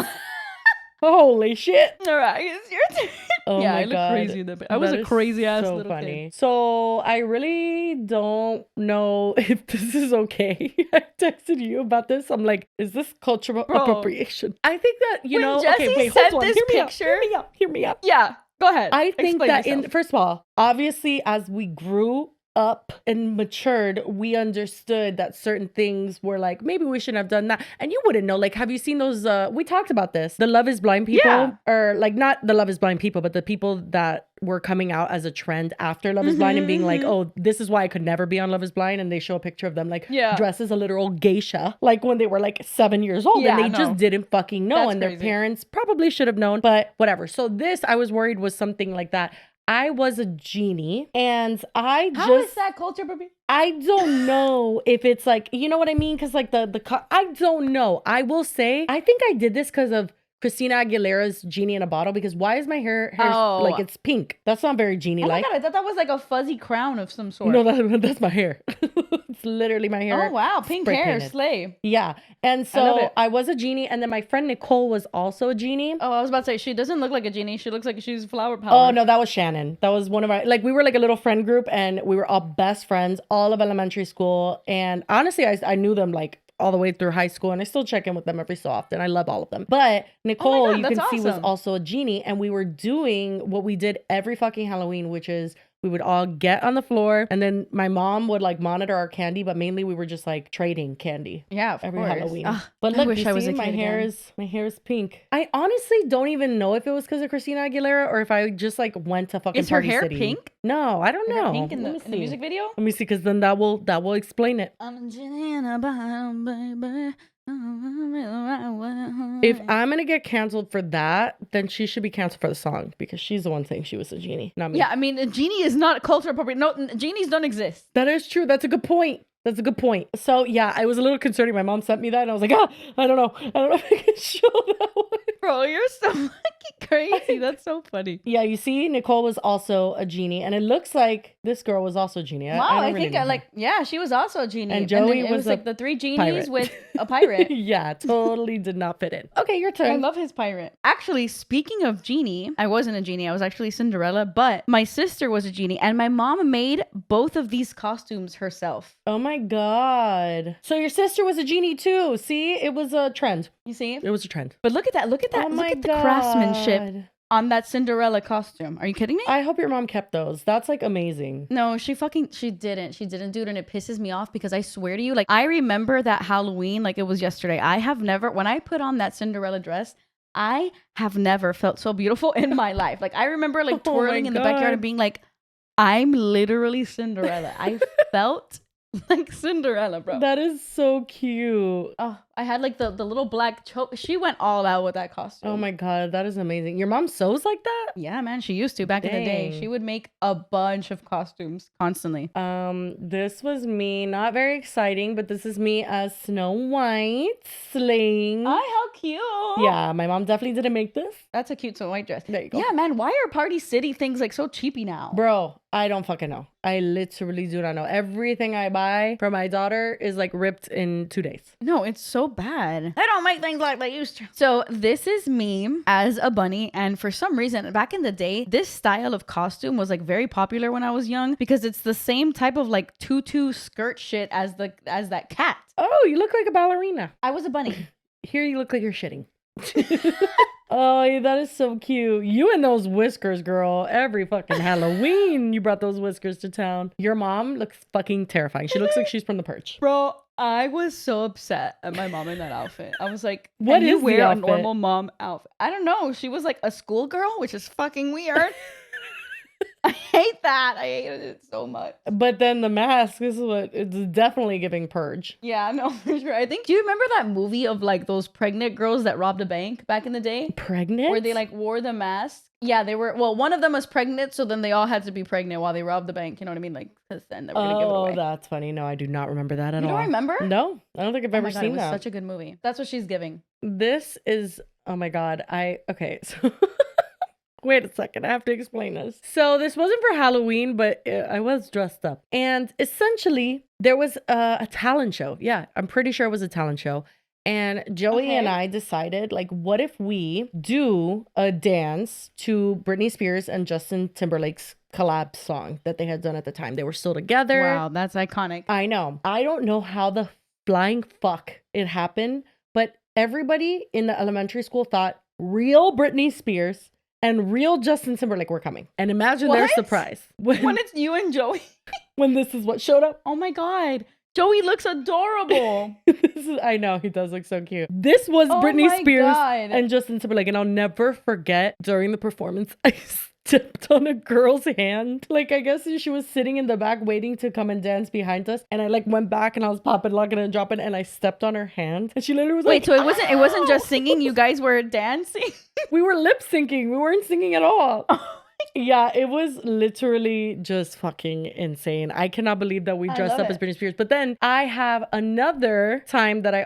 Speaker 1: Holy shit.
Speaker 2: All right, it's your turn.
Speaker 1: Oh
Speaker 2: Yeah,
Speaker 1: my
Speaker 2: I look
Speaker 1: God.
Speaker 2: crazy in the I was
Speaker 1: That
Speaker 2: a
Speaker 1: is
Speaker 2: crazy ass
Speaker 1: so
Speaker 2: little
Speaker 1: funny.
Speaker 2: kid.
Speaker 1: So I really don't know if this is okay. I texted you about this. I'm like, is this cultural
Speaker 2: Bro.
Speaker 1: appropriation? I think that, you
Speaker 2: When
Speaker 1: know,
Speaker 2: Jessie
Speaker 1: okay, wait,
Speaker 2: sent
Speaker 1: hold on.
Speaker 2: this
Speaker 1: Hear me out.
Speaker 2: picture-
Speaker 1: Hear me out.
Speaker 2: Yeah, go ahead.
Speaker 1: I think
Speaker 2: Explain
Speaker 1: that
Speaker 2: yourself.
Speaker 1: first of all, obviously as we grew up and matured, we understood that certain things were like, maybe we shouldn't have done that. And you wouldn't know. Like, have you seen those? We talked about this. The Love is Blind people,
Speaker 2: Yeah.
Speaker 1: or like not the Love is Blind people, but the people that were coming out as a trend after Love is Blind and being like, oh, this is why I could never be on Love is Blind. And they show a picture of them like
Speaker 2: Yeah.
Speaker 1: dressed as a literal geisha, like when they were like 7 years old,
Speaker 2: Yeah,
Speaker 1: and they
Speaker 2: no.
Speaker 1: just didn't fucking know.
Speaker 2: That's
Speaker 1: and their
Speaker 2: crazy.
Speaker 1: parents probably should have known, but whatever. So this, I was worried was something like that. I was a genie and
Speaker 2: How is that culture, baby?
Speaker 1: I don't know if it's like, you know what I mean? Cause like I don't know. I will say, I think I did this because of Christina Aguilera's Genie in a Bottle because why is my hair
Speaker 2: Oh.
Speaker 1: like it's pink? That's not very
Speaker 2: Oh my
Speaker 1: genie-like.
Speaker 2: god, I thought that was like a fuzzy crown of some sort.
Speaker 1: No, that's my hair. It's literally my hair.
Speaker 2: Oh wow, pink
Speaker 1: spray
Speaker 2: hair,
Speaker 1: painted.
Speaker 2: slay.
Speaker 1: Yeah. And
Speaker 2: I love
Speaker 1: so
Speaker 2: it.
Speaker 1: I was a genie, and then my friend Nicole was also a genie.
Speaker 2: Oh, I was about to say she doesn't look like a genie. She looks like she's flower power.
Speaker 1: Oh no, that was Shannon. That was one of our we were like a little friend group, and we were all best friends all of elementary school. And honestly, I knew them like all the way through high school, and I still check in with them every so often. I love all of them. But Nicole,
Speaker 2: God,
Speaker 1: you
Speaker 2: that's
Speaker 1: can see, was
Speaker 2: awesome.
Speaker 1: also a genie, and we were doing what we did every fucking Halloween, which is we would all get on the floor, and then my mom would like monitor our candy, but mainly we were just like trading candy.
Speaker 2: Yeah, of
Speaker 1: Every
Speaker 2: course.
Speaker 1: Halloween.
Speaker 2: Ugh,
Speaker 1: But
Speaker 2: I
Speaker 1: look,
Speaker 2: wish
Speaker 1: you
Speaker 2: I was
Speaker 1: see,
Speaker 2: a
Speaker 1: my
Speaker 2: kid
Speaker 1: hair
Speaker 2: again.
Speaker 1: is pink. I honestly don't even know if it was because of Christina Aguilera or if I just like went to fucking
Speaker 2: Is her
Speaker 1: Party
Speaker 2: hair
Speaker 1: City.
Speaker 2: pink?
Speaker 1: No, I don't
Speaker 2: Is her
Speaker 1: know.
Speaker 2: pink in
Speaker 1: Let me
Speaker 2: the
Speaker 1: see.
Speaker 2: music video?
Speaker 1: Let me see, because then that will explain it.
Speaker 2: I'm a genie in a bottle, baby.
Speaker 1: If I'm gonna get canceled for that, then she should be canceled for the song because she's the one saying she was a genie, not me.
Speaker 2: Yeah, I mean, a genie is not culture appropriate. No, genies don't exist.
Speaker 1: That is true. That's a good point. That's a good point. So yeah, I was a little concerning. My mom sent me that, and I was like, I don't know if I can show that one.
Speaker 2: Bro, you're so fucking crazy. That's so funny.
Speaker 1: Yeah, you see, Nicole was also a genie, and it looks like this girl was also a genie.
Speaker 2: Wow,
Speaker 1: don't
Speaker 2: I
Speaker 1: really
Speaker 2: think
Speaker 1: know her.
Speaker 2: yeah, she was also a genie.
Speaker 1: And
Speaker 2: then
Speaker 1: Joey
Speaker 2: it
Speaker 1: was
Speaker 2: like
Speaker 1: a
Speaker 2: the three genies
Speaker 1: pirate.
Speaker 2: with a pirate.
Speaker 1: Yeah, totally did not fit in. Okay, your
Speaker 2: I
Speaker 1: turn.
Speaker 2: love his pirate. Actually, speaking of genie, I wasn't a genie. I was actually Cinderella, but my sister was a genie, and my mom made both of these costumes herself.
Speaker 1: Oh my god. So your sister was a genie too. See, it was a trend.
Speaker 2: You see?
Speaker 1: It was a trend.
Speaker 2: But look at that. Look at that.
Speaker 1: Oh
Speaker 2: Look
Speaker 1: my
Speaker 2: at the craftsmanship
Speaker 1: God.
Speaker 2: on that Cinderella costume. Are you kidding me?
Speaker 1: I hope your mom kept those. That's like amazing.
Speaker 2: No, she didn't. She didn't do it, and it pisses me off because I swear to you, like, I remember that Halloween like it was yesterday. I have never, when I put on that Cinderella dress, I have never felt so beautiful in my life. Like, I remember like
Speaker 1: Oh my
Speaker 2: twirling in the backyard
Speaker 1: God.
Speaker 2: and being like, I'm literally Cinderella. I felt like Cinderella, bro.
Speaker 1: That is so cute.
Speaker 2: Oh, I had like the little black choke. She went all out with that costume.
Speaker 1: Oh my god, that is amazing. Your mom sews like that?
Speaker 2: Yeah, man, she used to back in the day.
Speaker 1: Dang.
Speaker 2: She would make a bunch of costumes constantly.
Speaker 1: This was me. Not very exciting, but this is me as Snow White slaying.
Speaker 2: How cute.
Speaker 1: Yeah, my mom definitely didn't make this.
Speaker 2: That's a cute Snow White dress.
Speaker 1: There you go.
Speaker 2: Yeah, man, why are Party City things like so cheapy now?
Speaker 1: Bro, I don't fucking know. I literally do not know. Everything I buy for my daughter is like ripped in 2 days.
Speaker 2: No, it's so bad. They don't make things like they used to. So this is me as a bunny, and for some reason, back in the day, this style of costume was like very popular when I was young because it's the same type of like tutu skirt shit as that cat.
Speaker 1: Oh, you look like a ballerina.
Speaker 2: I was a bunny.
Speaker 1: Here you look like you're shitting. Oh, that is so cute. You and those whiskers, girl. Every fucking Halloween, you brought those whiskers to town. Your mom looks fucking terrifying. She looks like she's from the Purge.
Speaker 2: Bro, I was so upset at my mom in that outfit. I was like,
Speaker 1: What
Speaker 2: "Can you
Speaker 1: is the
Speaker 2: wear a
Speaker 1: outfit?
Speaker 2: normal mom outfit?" I don't know. She was like a schoolgirl, which is fucking weird. I hate that. I hated it so much.
Speaker 1: But then the mask, this is what it's definitely giving Purge.
Speaker 2: Yeah, no, for sure. I think, do you remember that movie of like those pregnant girls that robbed a bank back in the day?
Speaker 1: Pregnant?
Speaker 2: Where they like wore the mask? Yeah, they were, well, one of them was pregnant, so then they all had to be pregnant while they robbed the bank. You know what I mean? Like, because then they were going to give it
Speaker 1: Oh,
Speaker 2: away.
Speaker 1: that's funny. No, I do not remember that at
Speaker 2: You
Speaker 1: all.
Speaker 2: don't remember?
Speaker 1: No, I don't think I've
Speaker 2: Oh
Speaker 1: ever
Speaker 2: my God,
Speaker 1: seen
Speaker 2: it was
Speaker 1: that.
Speaker 2: such a good movie. That's what she's giving.
Speaker 1: This is, oh my God. Okay, so wait a second. I have to explain this. So this wasn't for Halloween, but I was dressed up. And essentially, there was a talent show. Yeah, I'm pretty sure it was a talent show. And Joey and I decided, like, what if we do a dance to Britney Spears and Justin Timberlake's collab song that they had done at the time? They were still together.
Speaker 2: Wow, that's iconic.
Speaker 1: I know. I don't know how the flying fuck it happened, but everybody in the elementary school thought real Britney Spears and real Justin Timberlake were coming. And imagine their
Speaker 2: What?
Speaker 1: surprise
Speaker 2: When it's you and Joey.
Speaker 1: when this is what showed up.
Speaker 2: Oh my God. Joey looks adorable.
Speaker 1: I know, he does look so cute. This was
Speaker 2: Oh
Speaker 1: Britney
Speaker 2: my
Speaker 1: Spears
Speaker 2: God.
Speaker 1: and Justin Timberlake, and I'll never forget during the performance, I stepped on a girl's hand. Like, I guess she was sitting in the back waiting to come and dance behind us, and I like went back and I was popping, locking, and dropping, and I stepped on her hand, and she literally was
Speaker 2: Wait,
Speaker 1: like,
Speaker 2: so it wasn't just singing, you guys were dancing?
Speaker 1: we were lip syncing. We weren't singing at all.
Speaker 2: Oh my
Speaker 1: Yeah, it was literally just fucking insane. I cannot believe that we
Speaker 2: I
Speaker 1: dressed
Speaker 2: love
Speaker 1: up as
Speaker 2: it.
Speaker 1: Britney Spears. But then I have another time that I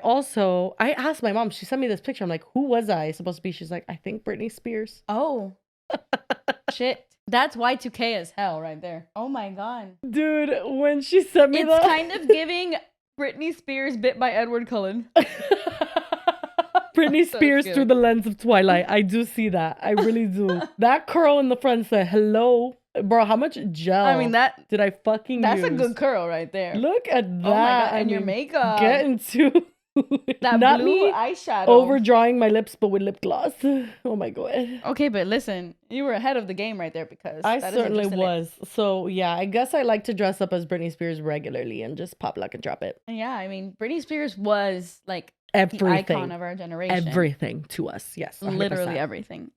Speaker 1: asked my mom, she sent me this picture. I'm like, who was I supposed to be? She's like, I think Britney Spears.
Speaker 2: Oh, shit. That's Y2K as hell right there. Oh my God.
Speaker 1: Dude, when she sent me
Speaker 2: It's
Speaker 1: that.
Speaker 2: kind of giving Britney Spears bit by Edward Cullen.
Speaker 1: Britney
Speaker 2: So
Speaker 1: Spears
Speaker 2: cute.
Speaker 1: through the lens of Twilight. I do see that. I really do. That curl in the front said, hello. Bro, how much gel
Speaker 2: I mean,
Speaker 1: did I fucking
Speaker 2: that's
Speaker 1: use?
Speaker 2: a good curl right there.
Speaker 1: Look at that.
Speaker 2: Oh my God.
Speaker 1: I
Speaker 2: And your
Speaker 1: mean,
Speaker 2: makeup.
Speaker 1: Get into
Speaker 2: That
Speaker 1: not
Speaker 2: blue
Speaker 1: me
Speaker 2: eyeshadow.
Speaker 1: overdrawing my lips, but with lip gloss. Oh my God.
Speaker 2: Okay, but listen, you were ahead of the game right there because
Speaker 1: I
Speaker 2: that is
Speaker 1: certainly
Speaker 2: interesting.
Speaker 1: was. So yeah, I guess I like to dress up as Britney Spears regularly and just pop, lock, and drop it.
Speaker 2: Yeah, I mean, Britney Spears was like
Speaker 1: Everything.
Speaker 2: the icon of our generation.
Speaker 1: Everything to us. Yes. 100%.
Speaker 2: Literally everything.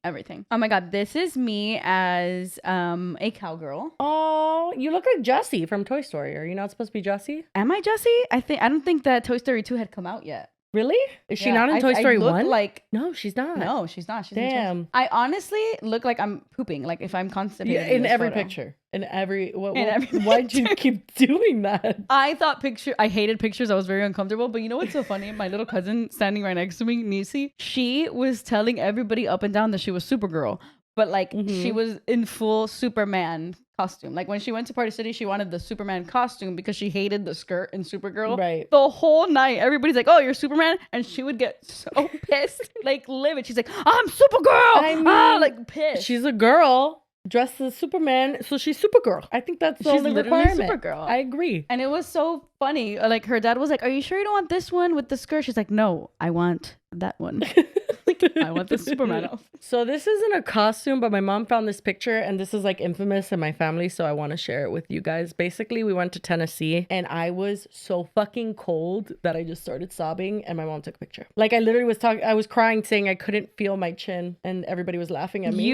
Speaker 2: Oh my God, this is me as a cowgirl.
Speaker 1: Oh, you look like Jessie from Toy Story. Are you not supposed to be Jessie?
Speaker 2: Am I Jessie? I don't think that Toy Story 2 had come out yet.
Speaker 1: Really? Is she
Speaker 2: Yeah,
Speaker 1: not in Toy Story
Speaker 2: I look
Speaker 1: 1?
Speaker 2: like
Speaker 1: No, she's not.
Speaker 2: no, she's not. She's in Toy
Speaker 1: Damn.
Speaker 2: Story. I honestly look like I'm pooping, like if I'm constipated.
Speaker 1: Yeah, in
Speaker 2: this
Speaker 1: every
Speaker 2: photo.
Speaker 1: picture. In every
Speaker 2: every
Speaker 1: why'd you keep doing that?
Speaker 2: I hated pictures. I was very uncomfortable. But you know what's so funny? My little cousin standing right next to me, Nisi, she was telling everybody up and down that she was Supergirl. But like she was in full Superman costume. Like when she went to Party City, she wanted the Superman costume because she hated the skirt in Supergirl.
Speaker 1: Right.
Speaker 2: The whole night, everybody's like, "Oh, you're Superman," and she would get so pissed, like livid. She's like, "I'm Supergirl."
Speaker 1: I mean,
Speaker 2: like pissed.
Speaker 1: She's a girl dressed as Superman, so she's Supergirl. I think that's the
Speaker 2: She's
Speaker 1: only
Speaker 2: literally
Speaker 1: requirement.
Speaker 2: Supergirl.
Speaker 1: I agree.
Speaker 2: And it was so funny. Like her dad was like, "Are you sure you don't want this one with the skirt?" She's like, "No, I want that one. I want the Superman outfit."
Speaker 1: So this isn't a costume, but my mom found this picture and this is like infamous in my family, so I want to share it with you guys. Basically, we went to Tennessee and I was so fucking cold that I just started sobbing and my mom took a picture. Like I literally I was crying saying I couldn't feel my chin and everybody was laughing at me.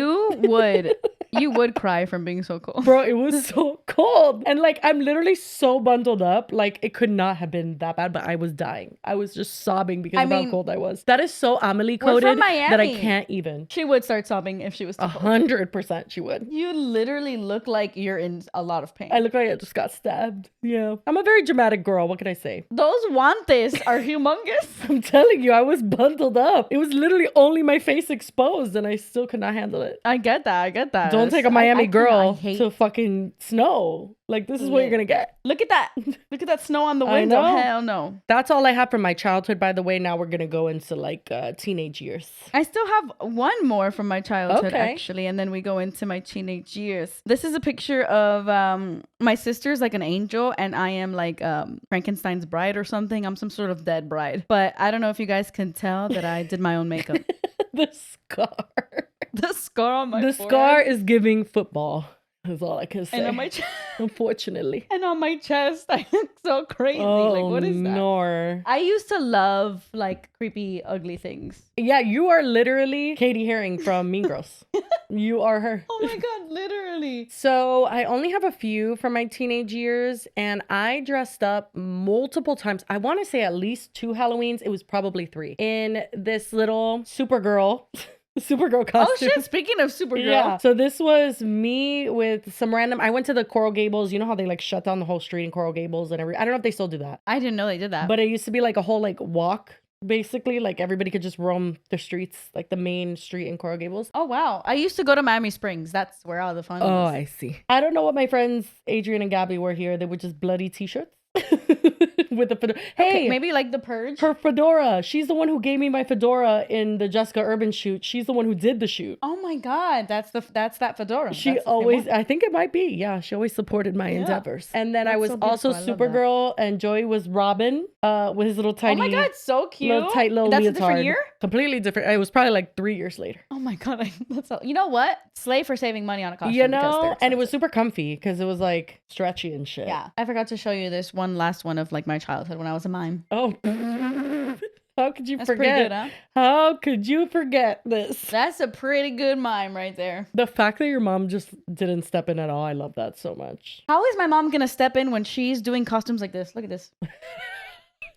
Speaker 2: You would cry from being so cold.
Speaker 1: Bro, it was so cold. And like, I'm literally so bundled up. Like, it could not have been that bad, but I was dying. I was just sobbing because of how cold I was. That is so Amelie
Speaker 2: We're
Speaker 1: coded
Speaker 2: from
Speaker 1: that I
Speaker 2: Miami.
Speaker 1: can't even.
Speaker 2: She would start sobbing if she was too cold.
Speaker 1: 100% she would.
Speaker 2: You literally look like you're in a lot of pain.
Speaker 1: I look like I just got stabbed. Yeah. I'm a very dramatic girl. What can I say?
Speaker 2: Those guantes are humongous.
Speaker 1: I'm telling you, I was bundled up. It was literally only my face exposed and I still could not handle it.
Speaker 2: I get that.
Speaker 1: Don't take a Miami girl
Speaker 2: I hate-
Speaker 1: to fucking snow. Like, this is what you're gonna get.
Speaker 2: Look at that. Look at that snow on the
Speaker 1: I
Speaker 2: window.
Speaker 1: know.
Speaker 2: Hell no.
Speaker 1: That's all I have from my childhood, by the way. Now we're gonna go into like teenage years.
Speaker 2: I still have one more from my childhood,
Speaker 1: Okay.
Speaker 2: actually, and then we go into my teenage years. This is a picture of my sister's like an angel, and I am like Frankenstein's bride or something. I'm some sort of dead bride. But I don't know if you guys can tell that I did my own makeup.
Speaker 1: The scar.
Speaker 2: The scar on my
Speaker 1: The
Speaker 2: forehead.
Speaker 1: scar is giving football. That's all I can say.
Speaker 2: And on my chest.
Speaker 1: Unfortunately.
Speaker 2: And on my chest, I look so crazy. Like, what is that?
Speaker 1: No.
Speaker 2: I used to love like creepy, ugly things.
Speaker 1: Yeah, you are literally Katie Herring from Mean Girls. You are her.
Speaker 2: Oh my god, literally.
Speaker 1: So I only have a few from my teenage years, and I dressed up multiple times. I want to say at least 2 Halloweens. It was probably 3 in this little Supergirl costume.
Speaker 2: Oh shit, speaking of Supergirl.
Speaker 1: Yeah. So this was me with some random. I went to the Coral Gables. You know how they like shut down the whole street in Coral Gables and I don't know if they still do that.
Speaker 2: I didn't know they did that.
Speaker 1: But it used to be like a whole like walk. Basically, like everybody could just roam the streets, like the main street in Coral Gables.
Speaker 2: oh wow. I used to go to Miami Springs. That's where all the fun
Speaker 1: Oh,
Speaker 2: was.
Speaker 1: I see. I don't know what my friends Adrian and Gabby were here. They were just bloody t-shirts with the fedora. Hey,
Speaker 2: Okay, maybe like the Purge.
Speaker 1: her fedora. She's the one who gave me my fedora in the Jessica Urban shoot. She's the one who did the shoot.
Speaker 2: Oh my god, that's that fedora.
Speaker 1: She
Speaker 2: That's the same
Speaker 1: always,
Speaker 2: one.
Speaker 1: I think it might be. Yeah, she always supported my endeavors. And then I
Speaker 2: That's
Speaker 1: was
Speaker 2: so beautiful.
Speaker 1: also
Speaker 2: I love that.
Speaker 1: Supergirl, and Joey was Robin with his little
Speaker 2: Oh
Speaker 1: tiny,
Speaker 2: my god, so cute.
Speaker 1: little tight little
Speaker 2: That's
Speaker 1: leotard.
Speaker 2: a different year?
Speaker 1: Completely different. It was probably like 3 years later.
Speaker 2: Oh my god, that's so, you know what? Slay for saving money on a costume.
Speaker 1: You
Speaker 2: because
Speaker 1: know,
Speaker 2: they're
Speaker 1: and it was
Speaker 2: expensive.
Speaker 1: super comfy because it was like stretchy and shit.
Speaker 2: Yeah, I forgot to show you this one last one of like my childhood when I was a mime.
Speaker 1: Oh, how could you
Speaker 2: That's
Speaker 1: forget?
Speaker 2: pretty good, huh?
Speaker 1: How could you forget this?
Speaker 2: That's a pretty good mime right there.
Speaker 1: The fact that your mom just didn't step in at all, I love that so much.
Speaker 2: How is my mom gonna step in when she's doing costumes like this? Look at this.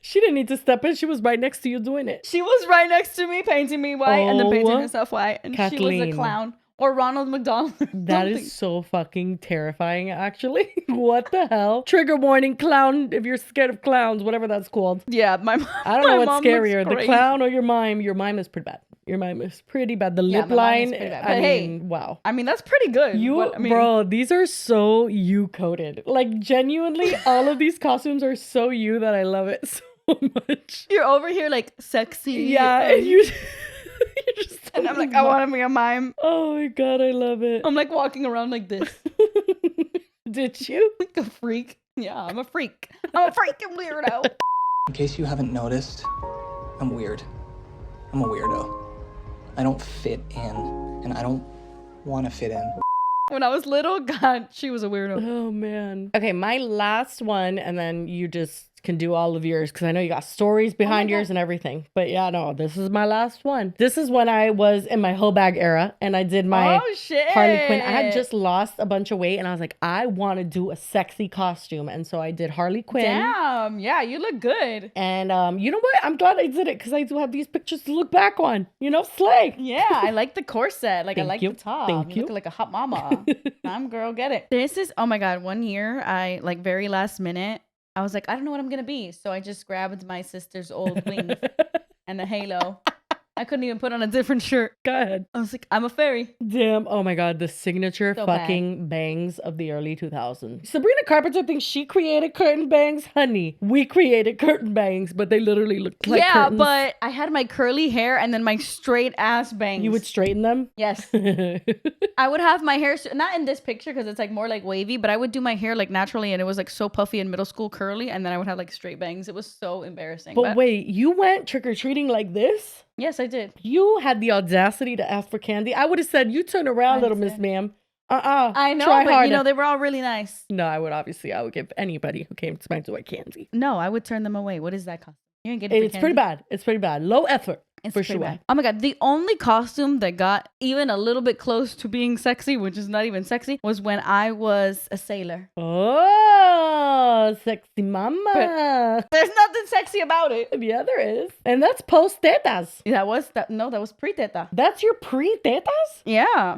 Speaker 1: She didn't need to step in. She was right next to you doing it.
Speaker 2: She was right next to me, painting me white and then painting
Speaker 1: Oh,
Speaker 2: herself white, and she was
Speaker 1: Kathleen.
Speaker 2: a clown. or Ronald McDonald.
Speaker 1: That is so fucking terrifying, actually. What the hell? Trigger warning, clown, if you're scared of clowns, whatever that's called.
Speaker 2: Yeah, my
Speaker 1: I don't know
Speaker 2: my
Speaker 1: what's
Speaker 2: mom
Speaker 1: scarier,
Speaker 2: looks
Speaker 1: the
Speaker 2: crazy.
Speaker 1: clown or your mime. Your mime is pretty bad. Your mime is pretty bad. The
Speaker 2: Yeah,
Speaker 1: lip
Speaker 2: my mime is
Speaker 1: line,
Speaker 2: pretty bad.
Speaker 1: I
Speaker 2: But hey,
Speaker 1: mean, wow.
Speaker 2: I mean, that's pretty good.
Speaker 1: You,
Speaker 2: What- I mean,
Speaker 1: bro, these are so you coded. Like, genuinely, all of these costumes are so you that I love it so much.
Speaker 2: you're over here like sexy.
Speaker 1: Yeah, and you, you're just so
Speaker 2: And I'm like, I want to be a mime.
Speaker 1: Oh my god, I love it.
Speaker 2: I'm like walking around like this,
Speaker 1: Did you?
Speaker 2: like a freak. Yeah, I'm a freak. I'm a freaking weirdo.
Speaker 7: In case you haven't noticed, I'm weird. I'm a weirdo. I don't fit in, and I don't want to fit in.
Speaker 2: When I was little, God, she was a weirdo.
Speaker 1: Oh man. Okay, my last one, and then you just can do all of yours because I know you got stories behind yours and everything. But yeah, no, this is my last one. This is when I was in my whole bag era and I did my
Speaker 2: Oh shit,
Speaker 1: Harley Quinn. I had just lost a bunch of weight and I was like, I want to do a sexy costume. And so I did Harley Quinn.
Speaker 2: Damn, yeah, you look good.
Speaker 1: And you know what? I'm glad I did it because I do have these pictures to look back on. You know, slay.
Speaker 2: Yeah, I like the corset. Like, I
Speaker 1: Thank
Speaker 2: like
Speaker 1: you.
Speaker 2: the top.
Speaker 1: Thank
Speaker 2: You
Speaker 1: you.
Speaker 2: look like a hot mama. I'm girl, get it. This is, oh my God, one year, I, like, very last minute, I was like, I don't know what I'm going to be. So I just grabbed my sister's old wings and a halo. I couldn't even put on a different shirt.
Speaker 1: Go ahead.
Speaker 2: I was like, I'm a fairy.
Speaker 1: Damn. Oh my God. The signature
Speaker 2: So
Speaker 1: fucking bangs of the early 2000s. Sabrina Carpenter thinks she created curtain bangs. Honey, we created curtain bangs, but they literally looked like
Speaker 2: yeah,
Speaker 1: curtains.
Speaker 2: but I had my curly hair and then my straight ass bangs.
Speaker 1: You would straighten them?
Speaker 2: Yes. I would have my hair, not in this picture because it's like more like wavy, but I would do my hair like naturally and it was like so puffy in middle school curly. And then I would have like straight bangs. It was so embarrassing.
Speaker 1: But wait, you went trick-or-treating like this?
Speaker 2: Yes, I did.
Speaker 1: You had the audacity to ask for candy. I would have said, you turn around,
Speaker 2: I
Speaker 1: little
Speaker 2: did.
Speaker 1: Miss Ma'am.
Speaker 2: I know,
Speaker 1: Try
Speaker 2: but
Speaker 1: harder.
Speaker 2: you know, they were all really nice.
Speaker 1: No, I would give anybody who came to my door candy.
Speaker 2: No, I would turn them away. What is that cost? You ain't getting
Speaker 1: It's pretty bad. It's pretty bad. Low effort.
Speaker 2: It's
Speaker 1: for
Speaker 2: pretty
Speaker 1: sure.
Speaker 2: bad. Oh my God. The only costume that got even a little bit close to being sexy, which is not even sexy, was when I was a sailor.
Speaker 1: Oh, sexy mama.
Speaker 2: There's nothing sexy about it.
Speaker 1: Yeah, there is. And that's post tetas.
Speaker 2: That was pre-teta.
Speaker 1: That's your pre-tetas?
Speaker 2: Yeah.
Speaker 1: Damn,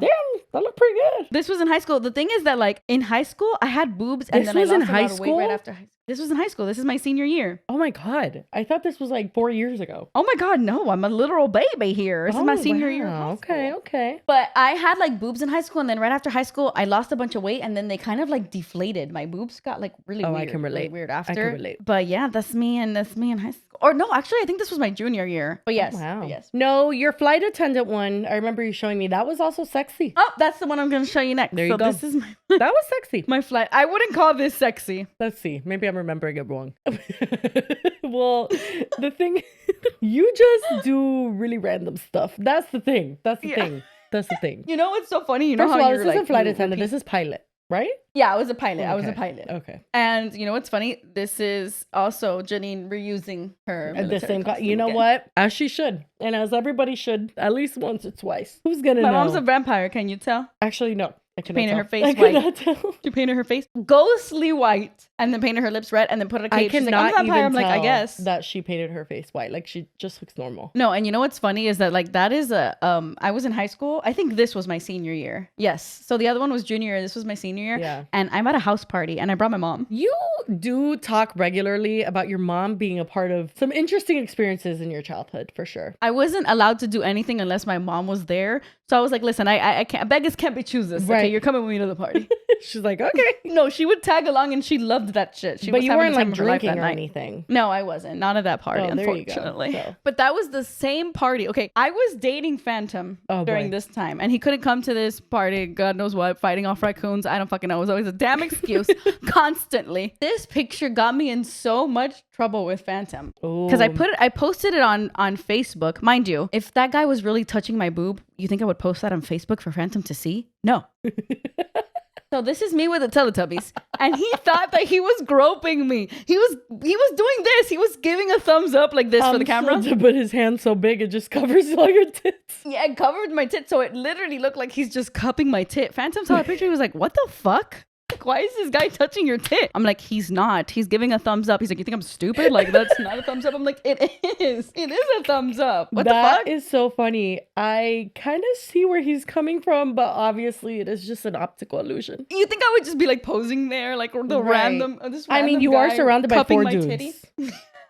Speaker 1: that look pretty good.
Speaker 2: This was in high school. The thing is that, like, in high school, I had boobs, and
Speaker 1: This
Speaker 2: then I
Speaker 1: was
Speaker 2: lost
Speaker 1: in
Speaker 2: a
Speaker 1: high
Speaker 2: lot of weight right
Speaker 1: school?
Speaker 2: after high school. This was in high school. This is my senior year.
Speaker 1: Oh my God. I thought this was like 4 years ago.
Speaker 2: Oh my God, no! I'm a literal baby here. This is my
Speaker 1: Oh,
Speaker 2: senior year. Of
Speaker 1: wow.
Speaker 2: high
Speaker 1: Okay,
Speaker 2: school.
Speaker 1: okay.
Speaker 2: But I had like boobs in high school, and then right after high school, I lost a bunch of weight, and then they kind of like deflated. My boobs got like really
Speaker 1: Oh,
Speaker 2: weird.
Speaker 1: I can
Speaker 2: really
Speaker 1: relate.
Speaker 2: weird
Speaker 1: I
Speaker 2: after.
Speaker 1: can relate.
Speaker 2: But yeah, that's me in high school. Or no, actually, I think this was my junior year. But yes,
Speaker 1: Wow.
Speaker 2: but yes.
Speaker 1: No, your flight attendant one, I remember you showing me, that was also sexy.
Speaker 2: Oh, that's the one I'm gonna show you next.
Speaker 1: There you go.
Speaker 2: This is my
Speaker 1: That was sexy.
Speaker 2: my flight. I wouldn't call this sexy.
Speaker 1: Let's see. Maybe I'm remembering it wrong. Well, the thing, you just do really random stuff. That's the thing. That's the
Speaker 2: Yeah.
Speaker 1: thing. That's the thing.
Speaker 2: You know what's so funny? You know
Speaker 1: First of
Speaker 2: how
Speaker 1: all,
Speaker 2: you're
Speaker 1: this isn't
Speaker 2: like,
Speaker 1: flight
Speaker 2: you
Speaker 1: attendant.
Speaker 2: repeat-
Speaker 1: This is pilot, right?
Speaker 2: Yeah, I was a pilot. I was a
Speaker 1: Okay.
Speaker 2: pilot.
Speaker 1: Okay.
Speaker 2: And you know what's funny? This is also Janine reusing her.
Speaker 1: At the
Speaker 2: military
Speaker 1: same
Speaker 2: costume
Speaker 1: You know
Speaker 2: again.
Speaker 1: what? As she should. And as everybody should, at least once or twice. Who's gonna
Speaker 2: My
Speaker 1: know?
Speaker 2: mom's a vampire. Can you tell?
Speaker 1: Actually, no. I cannot
Speaker 2: painted
Speaker 1: tell.
Speaker 2: her face
Speaker 1: I
Speaker 2: white.
Speaker 1: cannot tell.
Speaker 2: She painted her face ghostly white and then painted her lips red and then put a
Speaker 1: I
Speaker 2: cape. She's like,
Speaker 1: cannot
Speaker 2: I'm a vampire.
Speaker 1: even
Speaker 2: I'm like, I
Speaker 1: tell
Speaker 2: guess.
Speaker 1: that she painted her face white. Like, she just looks normal.
Speaker 2: No, and you know what's funny is that like that is a I was in high school. I think this was my senior year. Yes. So the other one was junior year. This was my senior year.
Speaker 1: Yeah.
Speaker 2: And I'm at a house party and I brought my mom.
Speaker 1: You do talk regularly about your mom being a part of some interesting experiences in your childhood, for sure.
Speaker 2: I wasn't allowed to do anything unless my mom was there. So I was like, listen, I can't, beggars can't be choosers. Okay,
Speaker 1: Right.
Speaker 2: you're coming with me to the party.
Speaker 1: She's like, okay.
Speaker 2: No, she would tag along and she loved that shit. She
Speaker 1: But
Speaker 2: was
Speaker 1: you
Speaker 2: having
Speaker 1: weren't
Speaker 2: the time
Speaker 1: like
Speaker 2: of her life
Speaker 1: drinking
Speaker 2: that
Speaker 1: or
Speaker 2: night.
Speaker 1: anything.
Speaker 2: No, I wasn't. Not at that party,
Speaker 1: Oh, there you go.
Speaker 2: unfortunately.
Speaker 1: So-
Speaker 2: But that was the same party. Okay, I was dating Phantom
Speaker 1: Oh,
Speaker 2: during
Speaker 1: boy.
Speaker 2: this time, and he couldn't come to this party. God knows what, fighting off raccoons. I don't fucking know. It was always a damn excuse, constantly. This picture got me in so much trouble with Phantom because I posted it on Facebook. Mind you, if that guy was really touching my boob, you think I would post that on Facebook for Phantom to see? No. So this is me with the Teletubbies, and he thought that he was groping me. He was doing this. He was giving a thumbs up like this for the camera.
Speaker 1: But his hand's so big, it just covers all your tits.
Speaker 2: Yeah, it covered my tit, so it literally looked like he's just cupping my tit. Phantom saw the picture. He was like, "What the fuck?" like, why is this guy touching your tit? I'm like, he's not. He's giving a thumbs up. He's like, you think I'm stupid? Like, that's not a thumbs up. I'm like, it is. It is a thumbs up. What the fuck?
Speaker 1: That is so funny. I kind of see where he's coming from, but obviously it is just an optical illusion.
Speaker 2: You think I would just be like posing there, like the random?
Speaker 1: I mean, you are
Speaker 2: guy
Speaker 1: surrounded by
Speaker 2: cupping
Speaker 1: 4
Speaker 2: my
Speaker 1: dudes.
Speaker 2: titty?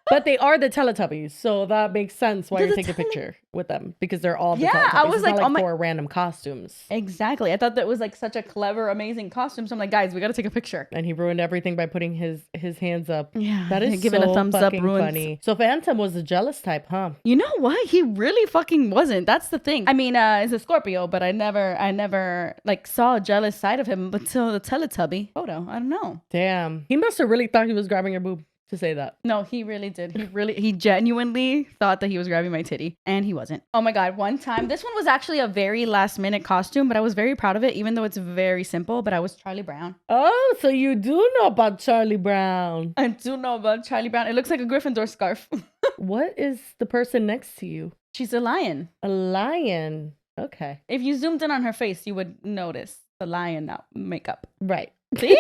Speaker 1: But they are the Teletubbies, so that makes sense why you're taking a picture with them, because they're all the
Speaker 2: Yeah,
Speaker 1: Teletubbies.
Speaker 2: I was
Speaker 1: It's
Speaker 2: like,
Speaker 1: not
Speaker 2: oh my-
Speaker 1: 4 random costumes.
Speaker 2: Exactly. I thought that was like such a clever, amazing costume. So I'm like, guys, we got to take a picture.
Speaker 1: And he ruined everything by putting his hands up.
Speaker 2: Yeah,
Speaker 1: That is
Speaker 2: giving
Speaker 1: so
Speaker 2: a thumbs up
Speaker 1: fucking
Speaker 2: ruins.
Speaker 1: funny. So Phantom was a jealous type, huh?
Speaker 2: You know what? He really fucking wasn't. That's the thing. I mean, it's a Scorpio, but I never like saw a jealous side of him until the Teletubby photo. I don't know.
Speaker 1: Damn. He must have really thought he was grabbing your boob to say that.
Speaker 2: No, he really did. He genuinely thought that he was grabbing my titty, and he wasn't. Oh my God. One time, this one was actually a very last minute costume, but I was very proud of it, even though it's very simple, but I was Charlie Brown.
Speaker 1: Oh, so you do know about Charlie Brown.
Speaker 2: I do know about Charlie Brown. It looks like a Gryffindor scarf.
Speaker 1: What is the person next to you?
Speaker 2: She's a lion.
Speaker 1: A lion. Okay.
Speaker 2: If you zoomed in on her face, you would notice the lion makeup.
Speaker 1: Right.
Speaker 2: See?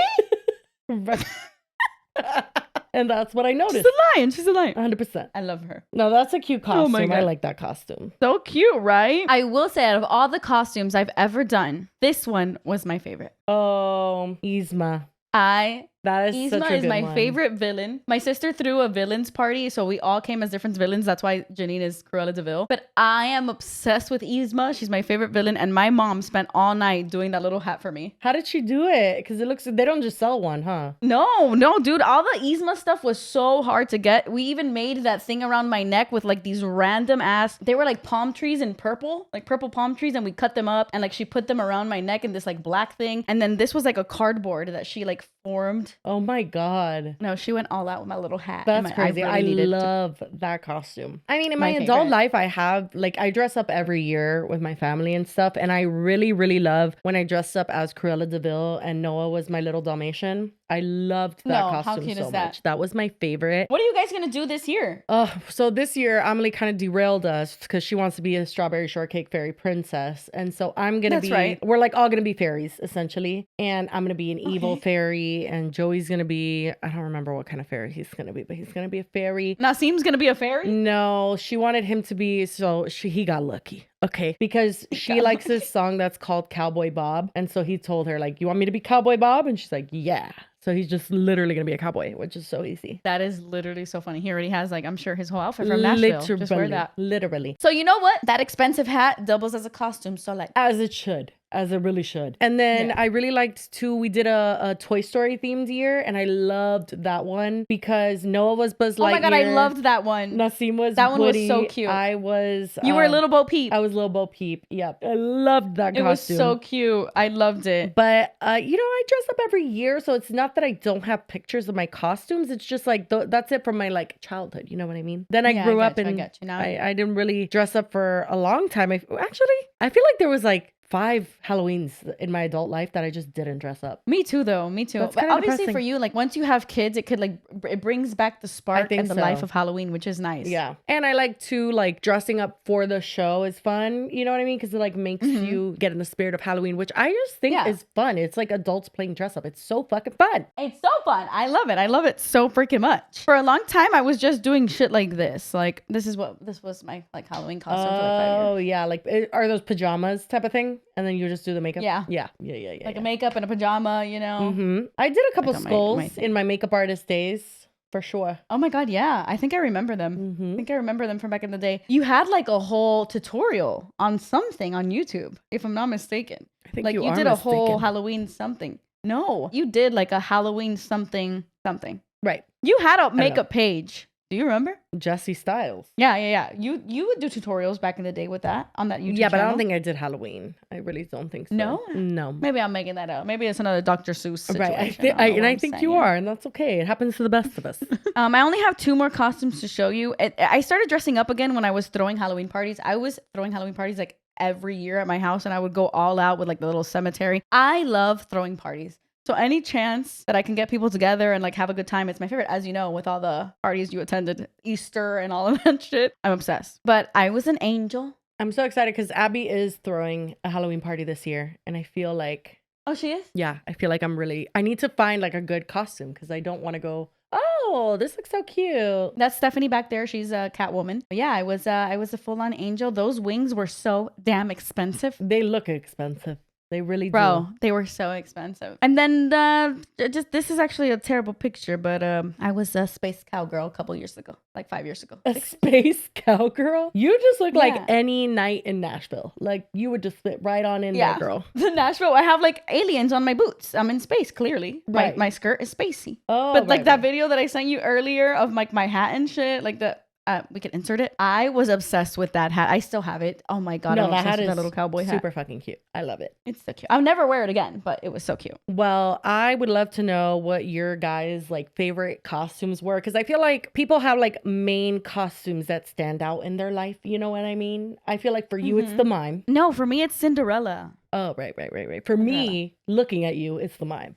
Speaker 1: Right. And that's what I noticed.
Speaker 2: She's a lion. She's a lion.
Speaker 1: 100%.
Speaker 2: I love her.
Speaker 1: No, that's a cute costume.
Speaker 2: Oh my God.
Speaker 1: I like that costume.
Speaker 2: So cute, right? I will say, out of all the costumes I've ever done, this one was my favorite.
Speaker 1: Oh, Yzma. That is such
Speaker 2: Yzma
Speaker 1: a
Speaker 2: is
Speaker 1: good
Speaker 2: my
Speaker 1: one.
Speaker 2: favorite villain. My sister threw a villains party, so we all came as different villains. That's why Janine is Cruella de Vil. But I am obsessed with Yzma. She's my favorite villain, and my mom spent all night doing that little hat for me.
Speaker 1: How did she do it? Because they don't just sell one, huh?
Speaker 2: No, dude. All the Yzma stuff was so hard to get. We even made that thing around my neck with like these random ass. They were like palm trees in purple, like purple palm trees, and we cut them up and like she put them around my neck in this like black thing. And then this was like a cardboard that she like formed.
Speaker 1: Oh my God.
Speaker 2: No, she went all out with my little hat.
Speaker 1: That's crazy. I love that costume. I mean, in my
Speaker 2: My
Speaker 1: adult
Speaker 2: favorite.
Speaker 1: life, I have like I dress up every year with my family and stuff. And I really, really love when I dressed up as Cruella de Vil and Noah was my little Dalmatian. I loved that
Speaker 2: No, how
Speaker 1: costume
Speaker 2: cute
Speaker 1: so
Speaker 2: is that?
Speaker 1: much. That was my favorite.
Speaker 2: What are you guys gonna do this year?
Speaker 1: So this year, Amelie kind of derailed us because she wants to be a strawberry shortcake fairy princess. And so I'm going to
Speaker 2: That's right.
Speaker 1: we're like all going to be fairies, essentially. And I'm going to be an evil fairy. And Joey's going to be, I don't remember what kind of fairy he's going to be, but he's going to be a fairy.
Speaker 2: Nasim's gonna be a fairy?
Speaker 1: No, she wanted him to be, so he got lucky. Okay, because she likes this song that's called Cowboy Bob. And so he told her, like, you want me to be Cowboy Bob? And she's like, yeah. So he's just literally going to be a cowboy, which is so easy.
Speaker 2: That is literally so funny. He already has like, I'm sure his whole outfit from Nashville. Just wear that.
Speaker 1: Literally.
Speaker 2: So you know what? That expensive hat doubles as a costume. So like,
Speaker 1: As it should. As it really should. And then I really liked too, we did a Toy Story themed year and I loved that one because Noah was Buzz Lightyear.
Speaker 2: oh my God, I loved that one.
Speaker 1: Nasim was
Speaker 2: That one was
Speaker 1: Woody.
Speaker 2: so cute.
Speaker 1: I was...
Speaker 2: You were Little Bo Peep.
Speaker 1: I was Little Bo Peep. Yep. I loved that
Speaker 2: It was
Speaker 1: costume.
Speaker 2: so cute. I loved it.
Speaker 1: But, I dress up every year, so it's not that I don't have pictures of my costumes. It's just like, that's it from my, like, childhood. You know what I mean? Then I
Speaker 2: Yeah,
Speaker 1: grew
Speaker 2: I
Speaker 1: up
Speaker 2: get you, I
Speaker 1: and
Speaker 2: get you. Now
Speaker 1: I didn't really dress up for a long time. I feel like there was, like, 5 Halloweens in my adult life that I just didn't dress up.
Speaker 2: Me too, though. Me too.
Speaker 1: That's
Speaker 2: But
Speaker 1: kinda
Speaker 2: obviously
Speaker 1: depressing.
Speaker 2: for you, like once you have kids, it could like it brings back the spark
Speaker 1: think
Speaker 2: and the
Speaker 1: so.
Speaker 2: life of Halloween, which is nice.
Speaker 1: Yeah. And I like to like dressing up for the show is fun. You know what I mean? Because it like makes you get in the spirit of Halloween, which I just think
Speaker 2: Yeah.
Speaker 1: is fun. It's like adults playing dress up. It's so fucking fun.
Speaker 2: It's so fun. I love it. I love it so freaking much. For a long time, I was just doing shit like this. Like this was my like Halloween costume for like 5 years.
Speaker 1: Oh yeah. Like are those pajamas type of thing? And then you just do the makeup?
Speaker 2: Yeah.
Speaker 1: Yeah.
Speaker 2: Like a makeup and a pajama, you know.
Speaker 1: Mm-hmm. I did a couple
Speaker 2: Like on my
Speaker 1: skulls
Speaker 2: thing.
Speaker 1: in my makeup artist days for sure.
Speaker 2: Oh my God, yeah. I think I remember them.
Speaker 1: Mm-hmm.
Speaker 2: I think I remember them from back in the day. You had like a whole tutorial on something on YouTube, if I'm not mistaken.
Speaker 1: I think
Speaker 2: Like
Speaker 1: you
Speaker 2: you
Speaker 1: are
Speaker 2: did a whole
Speaker 1: mistaken.
Speaker 2: Halloween something. No, you did like a Halloween something.
Speaker 1: Right.
Speaker 2: You had a
Speaker 1: know.
Speaker 2: makeup page. Do you remember?
Speaker 1: Jesse Styles.
Speaker 2: Yeah. You would do tutorials back in the day with that on that YouTube
Speaker 1: Yeah, but I
Speaker 2: channel.
Speaker 1: don't think I did Halloween. I really don't think so.
Speaker 2: No?
Speaker 1: No.
Speaker 2: Maybe I'm making that up. Maybe it's another Dr. Seuss situation.
Speaker 1: Right. I
Speaker 2: don't know what
Speaker 1: I
Speaker 2: I'm
Speaker 1: think you
Speaker 2: saying.
Speaker 1: are, and that's okay. It happens to the best of us.
Speaker 2: I only have 2 more costumes to show you. I started dressing up again when I was throwing Halloween parties. I was throwing Halloween parties like every year at my house, and I would go all out with like the little cemetery. I love throwing parties. So any chance that I can get people together and like have a good time, it's my favorite. As you know, with all the parties you attended, Easter and all of that shit, I'm obsessed. But I was an angel.
Speaker 1: I'm so excited because Abby is throwing a Halloween party this year, and I feel like
Speaker 2: Oh, she is?
Speaker 1: Yeah, I feel like I need to find like a good costume because I don't want to go, oh, this looks so cute.
Speaker 2: That's Stephanie back there. She's a Catwoman. But yeah, I was a full-on angel. Those wings were so damn expensive.
Speaker 1: They look expensive. They really do.
Speaker 2: Bro, they were so expensive. And then this is actually a terrible picture, but I was a space cowgirl a couple years ago, like 5 years ago.
Speaker 1: A space cowgirl? You just look like
Speaker 2: Yeah.
Speaker 1: any night in Nashville. Like you would just fit right on in there, girl.
Speaker 2: The Nashville, I have like aliens on my boots. I'm in space, clearly.
Speaker 1: Right.
Speaker 2: My skirt is spacey.
Speaker 1: Oh,
Speaker 2: But like
Speaker 1: right,
Speaker 2: that
Speaker 1: right.
Speaker 2: video that I sent you earlier of like my hat and shit, like we can insert it. I was obsessed with that hat. I still have it. Oh my God.
Speaker 1: No,
Speaker 2: I'm
Speaker 1: that
Speaker 2: obsessed
Speaker 1: hat
Speaker 2: with
Speaker 1: is
Speaker 2: that little cowboy hat.
Speaker 1: super fucking cute. I love it.
Speaker 2: It's so cute. I'll never wear it again, but it was so cute.
Speaker 1: Well, I would love to know what your guys' like favorite costumes were because I feel like people have like main costumes that stand out in their life. You know what I mean? I feel like for you, it's the mime.
Speaker 2: No, for me, it's Cinderella.
Speaker 1: Oh, right. For me, looking at you, it's the mime.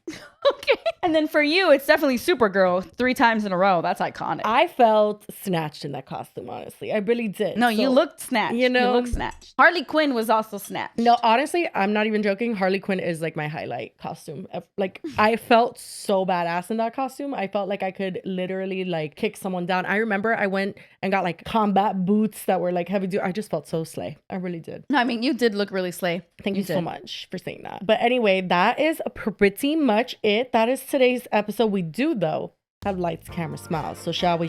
Speaker 2: Okay. And then for you, it's definitely Supergirl 3 times in a row. That's iconic.
Speaker 1: I felt snatched in that costume, honestly. I really did.
Speaker 2: No, you
Speaker 1: So,
Speaker 2: looked snatched.
Speaker 1: you know-
Speaker 2: you looked snatched. Harley Quinn was also snatched.
Speaker 1: No, honestly, I'm not even joking. Harley Quinn is like my highlight costume. Like, I felt so badass in that costume. I felt like I could literally like kick someone down. I remember I went and got like combat boots that were like heavy duty. I just felt so slay. I really did.
Speaker 2: No, I mean, you did look really slay.
Speaker 1: Thank you so
Speaker 2: did.
Speaker 1: much for saying that. But anyway, that is pretty much it. That is today's episode. We do, though, have lights, camera, smiles. So shall we?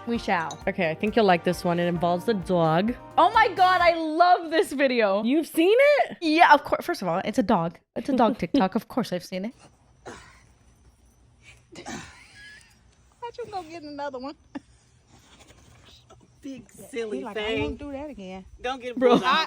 Speaker 2: We shall.
Speaker 1: Okay, I think you'll like this one. It involves a dog.
Speaker 2: Oh my God, I love this video.
Speaker 1: You've seen it?
Speaker 2: Yeah, of course. First of all, it's a dog. It's a dog TikTok. Of course, I've seen it.
Speaker 8: Why you go get another one?
Speaker 9: Big silly
Speaker 8: Like, I
Speaker 9: thing.
Speaker 8: won't do that again.
Speaker 9: Don't get
Speaker 2: Bro.
Speaker 9: bro.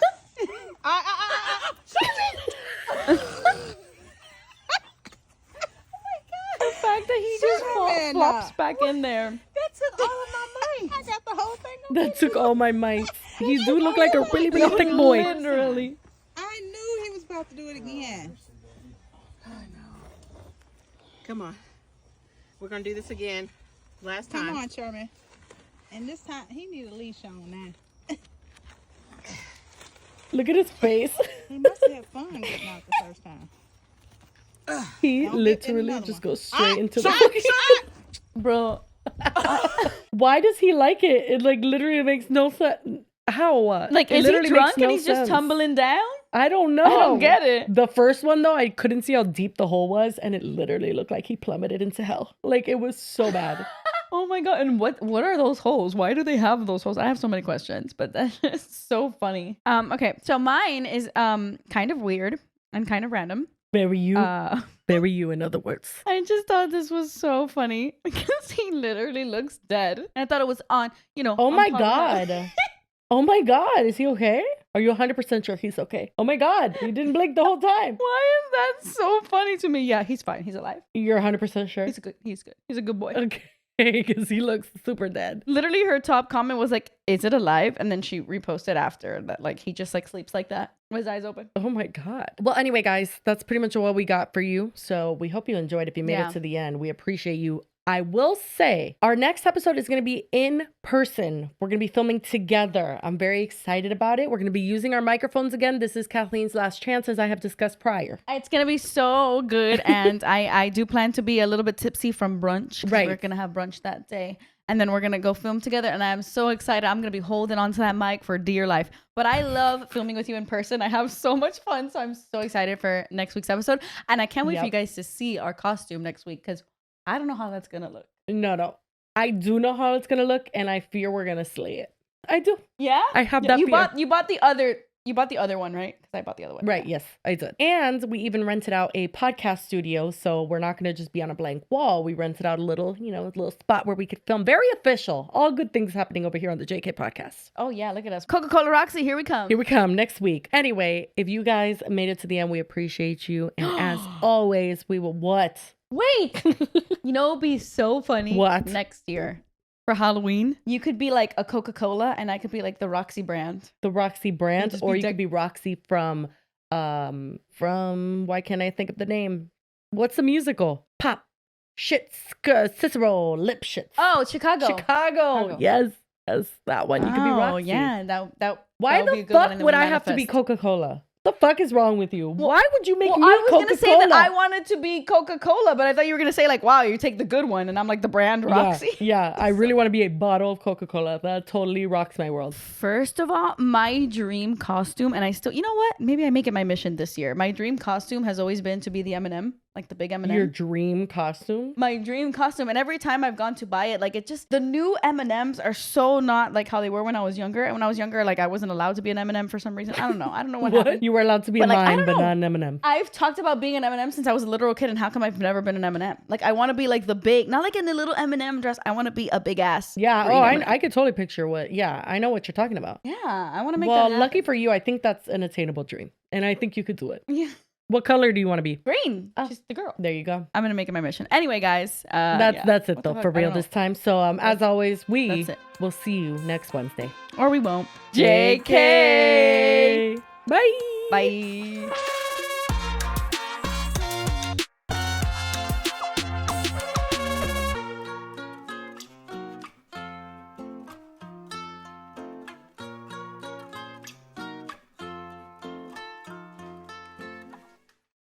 Speaker 2: The fact that he just
Speaker 8: Man,
Speaker 2: flops
Speaker 8: nah.
Speaker 2: back in there.
Speaker 8: That took all of my money. I got the whole thing.
Speaker 1: That took all my might. He do look like a really, really thick boy.
Speaker 2: Literally.
Speaker 8: I knew he was about to do it again.
Speaker 9: Come on. We're gonna do this again. Last
Speaker 8: Come
Speaker 9: time.
Speaker 8: on, Sherman. And this time, he need a leash on now.
Speaker 1: Look at his face.
Speaker 8: He must have had fun getting out the first time.
Speaker 1: He
Speaker 8: Don't get
Speaker 1: literally
Speaker 8: another
Speaker 1: just
Speaker 8: one.
Speaker 1: goes straight into the...
Speaker 2: Bro.
Speaker 1: Why does he like it? It like literally makes no sense. How?
Speaker 2: Like,
Speaker 1: It
Speaker 2: is he
Speaker 1: literally
Speaker 2: drunk
Speaker 1: makes
Speaker 2: and
Speaker 1: no
Speaker 2: he's just
Speaker 1: sense.
Speaker 2: tumbling down?
Speaker 1: I don't know.
Speaker 2: I don't get it.
Speaker 1: The first one though, I couldn't see how deep the hole was, and it literally looked like he plummeted into hell. Like it was so bad.
Speaker 2: Oh my God. And what are those holes? Why do they have those holes? I have so many questions, but that's just so funny. Okay. So mine is kind of weird and kind of random.
Speaker 1: Very you, in other words.
Speaker 2: I just thought this was so funny because he literally looks dead. And I thought it was on,
Speaker 1: Oh
Speaker 2: on
Speaker 1: my
Speaker 2: Pornhub.
Speaker 1: God. Oh my God. Is he okay? Are you 100% sure he's okay? Oh my God. He didn't blink the whole time.
Speaker 2: Why is that so funny to me? Yeah, he's fine. He's alive.
Speaker 1: You're 100% sure?
Speaker 2: He's good. He's good. He's a good boy.
Speaker 1: Okay. Because he looks super dead.
Speaker 2: Literally, her top comment was like, "Is it alive?" And then she reposted after that, like he just like sleeps like that with his eyes open.
Speaker 1: Oh my God. Well, anyway, guys, that's pretty much what we got for you. So we hope you enjoyed. If you made
Speaker 2: Yeah.
Speaker 1: it to the end, we appreciate you. I will say our next episode is going to be in person. We're going to be filming together. I'm very excited about it. We're going to be using our microphones again. This is Kathleen's last chance, as I have discussed prior.
Speaker 2: It's gonna be so good, and I do plan to be a little bit tipsy from brunch. 'Cause
Speaker 1: Right.
Speaker 2: we're gonna have brunch that day, and then we're gonna go film together. And I'm so excited. I'm gonna be holding onto that mic for dear life. But I love filming with you in person. I have so much fun, so I'm so excited for next week's episode, and I can't wait for you guys to see our costume next week because I don't know how that's gonna look.
Speaker 1: No. I do know how it's going to look, and I fear we're going to slay it. I do.
Speaker 2: Yeah,
Speaker 1: I have that
Speaker 2: You
Speaker 1: fear.
Speaker 2: bought the other one, right? Because I bought the other one.
Speaker 1: Right.
Speaker 2: Yeah.
Speaker 1: Yes, I did. And we even rented out a podcast studio. So we're not going to just be on a blank wall. We rented out a little spot where we could film. Very official. All good things happening over here on the JK podcast.
Speaker 2: Oh yeah, look at us. Coca-Cola Roxy, here we come.
Speaker 1: Here we come next week. Anyway, if you guys made it to the end, we appreciate you. And as always, we will what?
Speaker 2: Wait, it'd be so funny.
Speaker 1: What?
Speaker 2: Next year for Halloween? You could be like a Coca-Cola, and I could be like the Roxy brand.
Speaker 1: The Roxy brand,
Speaker 2: just
Speaker 1: or
Speaker 2: be
Speaker 1: you could be Roxy from why can't I think of the name? What's the musical? Pop, shit, Cicero, lip shit.
Speaker 2: Oh, Chicago.
Speaker 1: Chicago. Yes, that one. You could be Roxy.
Speaker 2: Oh yeah, that
Speaker 1: Why
Speaker 2: that would be
Speaker 1: the
Speaker 2: a good one,
Speaker 1: fuck
Speaker 2: and then
Speaker 1: would
Speaker 2: we
Speaker 1: I have to be
Speaker 2: manifest.
Speaker 1: Coca-Cola? The fuck is wrong with you? Why would you make me
Speaker 2: I was
Speaker 1: Coca-Cola?
Speaker 2: gonna say that I wanted to be Coca-Cola, but I thought you were gonna say like, wow, you take the good one, and I'm like the brand Roxy.
Speaker 1: Yeah, I really want to be a bottle of Coca-Cola. That totally rocks my world.
Speaker 2: First of all, my dream costume, and I still, you know what? Maybe I make it my mission this year. My dream costume has always been to be the M&M, like the big M&M.
Speaker 1: Your dream costume?
Speaker 2: My dream costume, and every time I've gone to buy it, like it just, the new M&Ms are so not like how they were when I was younger. And when I was younger, like I wasn't allowed to be an M&M for some reason. I don't know what happened.
Speaker 1: You were allowed to be
Speaker 2: But,
Speaker 1: a
Speaker 2: like, I
Speaker 1: mime,
Speaker 2: don't
Speaker 1: but
Speaker 2: know.
Speaker 1: not an M&M.
Speaker 2: I've talked about being an M&M since I was a literal kid, and how come I've never been an M&M? Like I want to be like the big, not like in the little M&M dress. I want to be a big ass.
Speaker 1: Yeah.
Speaker 2: green
Speaker 1: Oh,
Speaker 2: M&M.
Speaker 1: I could totally picture what. Yeah, I know what you're talking about.
Speaker 2: Yeah, I want to make
Speaker 1: Well,
Speaker 2: that happen.
Speaker 1: lucky for you, I think that's an attainable dream, and I think you could do it.
Speaker 2: Yeah.
Speaker 1: What color do you want to be?
Speaker 2: Green. She's the girl.
Speaker 1: There you go.
Speaker 2: I'm gonna make it my mission. Anyway, guys.
Speaker 1: That's it
Speaker 2: What the
Speaker 1: though,
Speaker 2: fuck?
Speaker 1: for
Speaker 2: I
Speaker 1: real
Speaker 2: don't know.
Speaker 1: this time. So as always, we
Speaker 2: that's it.
Speaker 1: will see you next Wednesday.
Speaker 2: Or we won't.
Speaker 1: JK. Bye.
Speaker 2: Bye.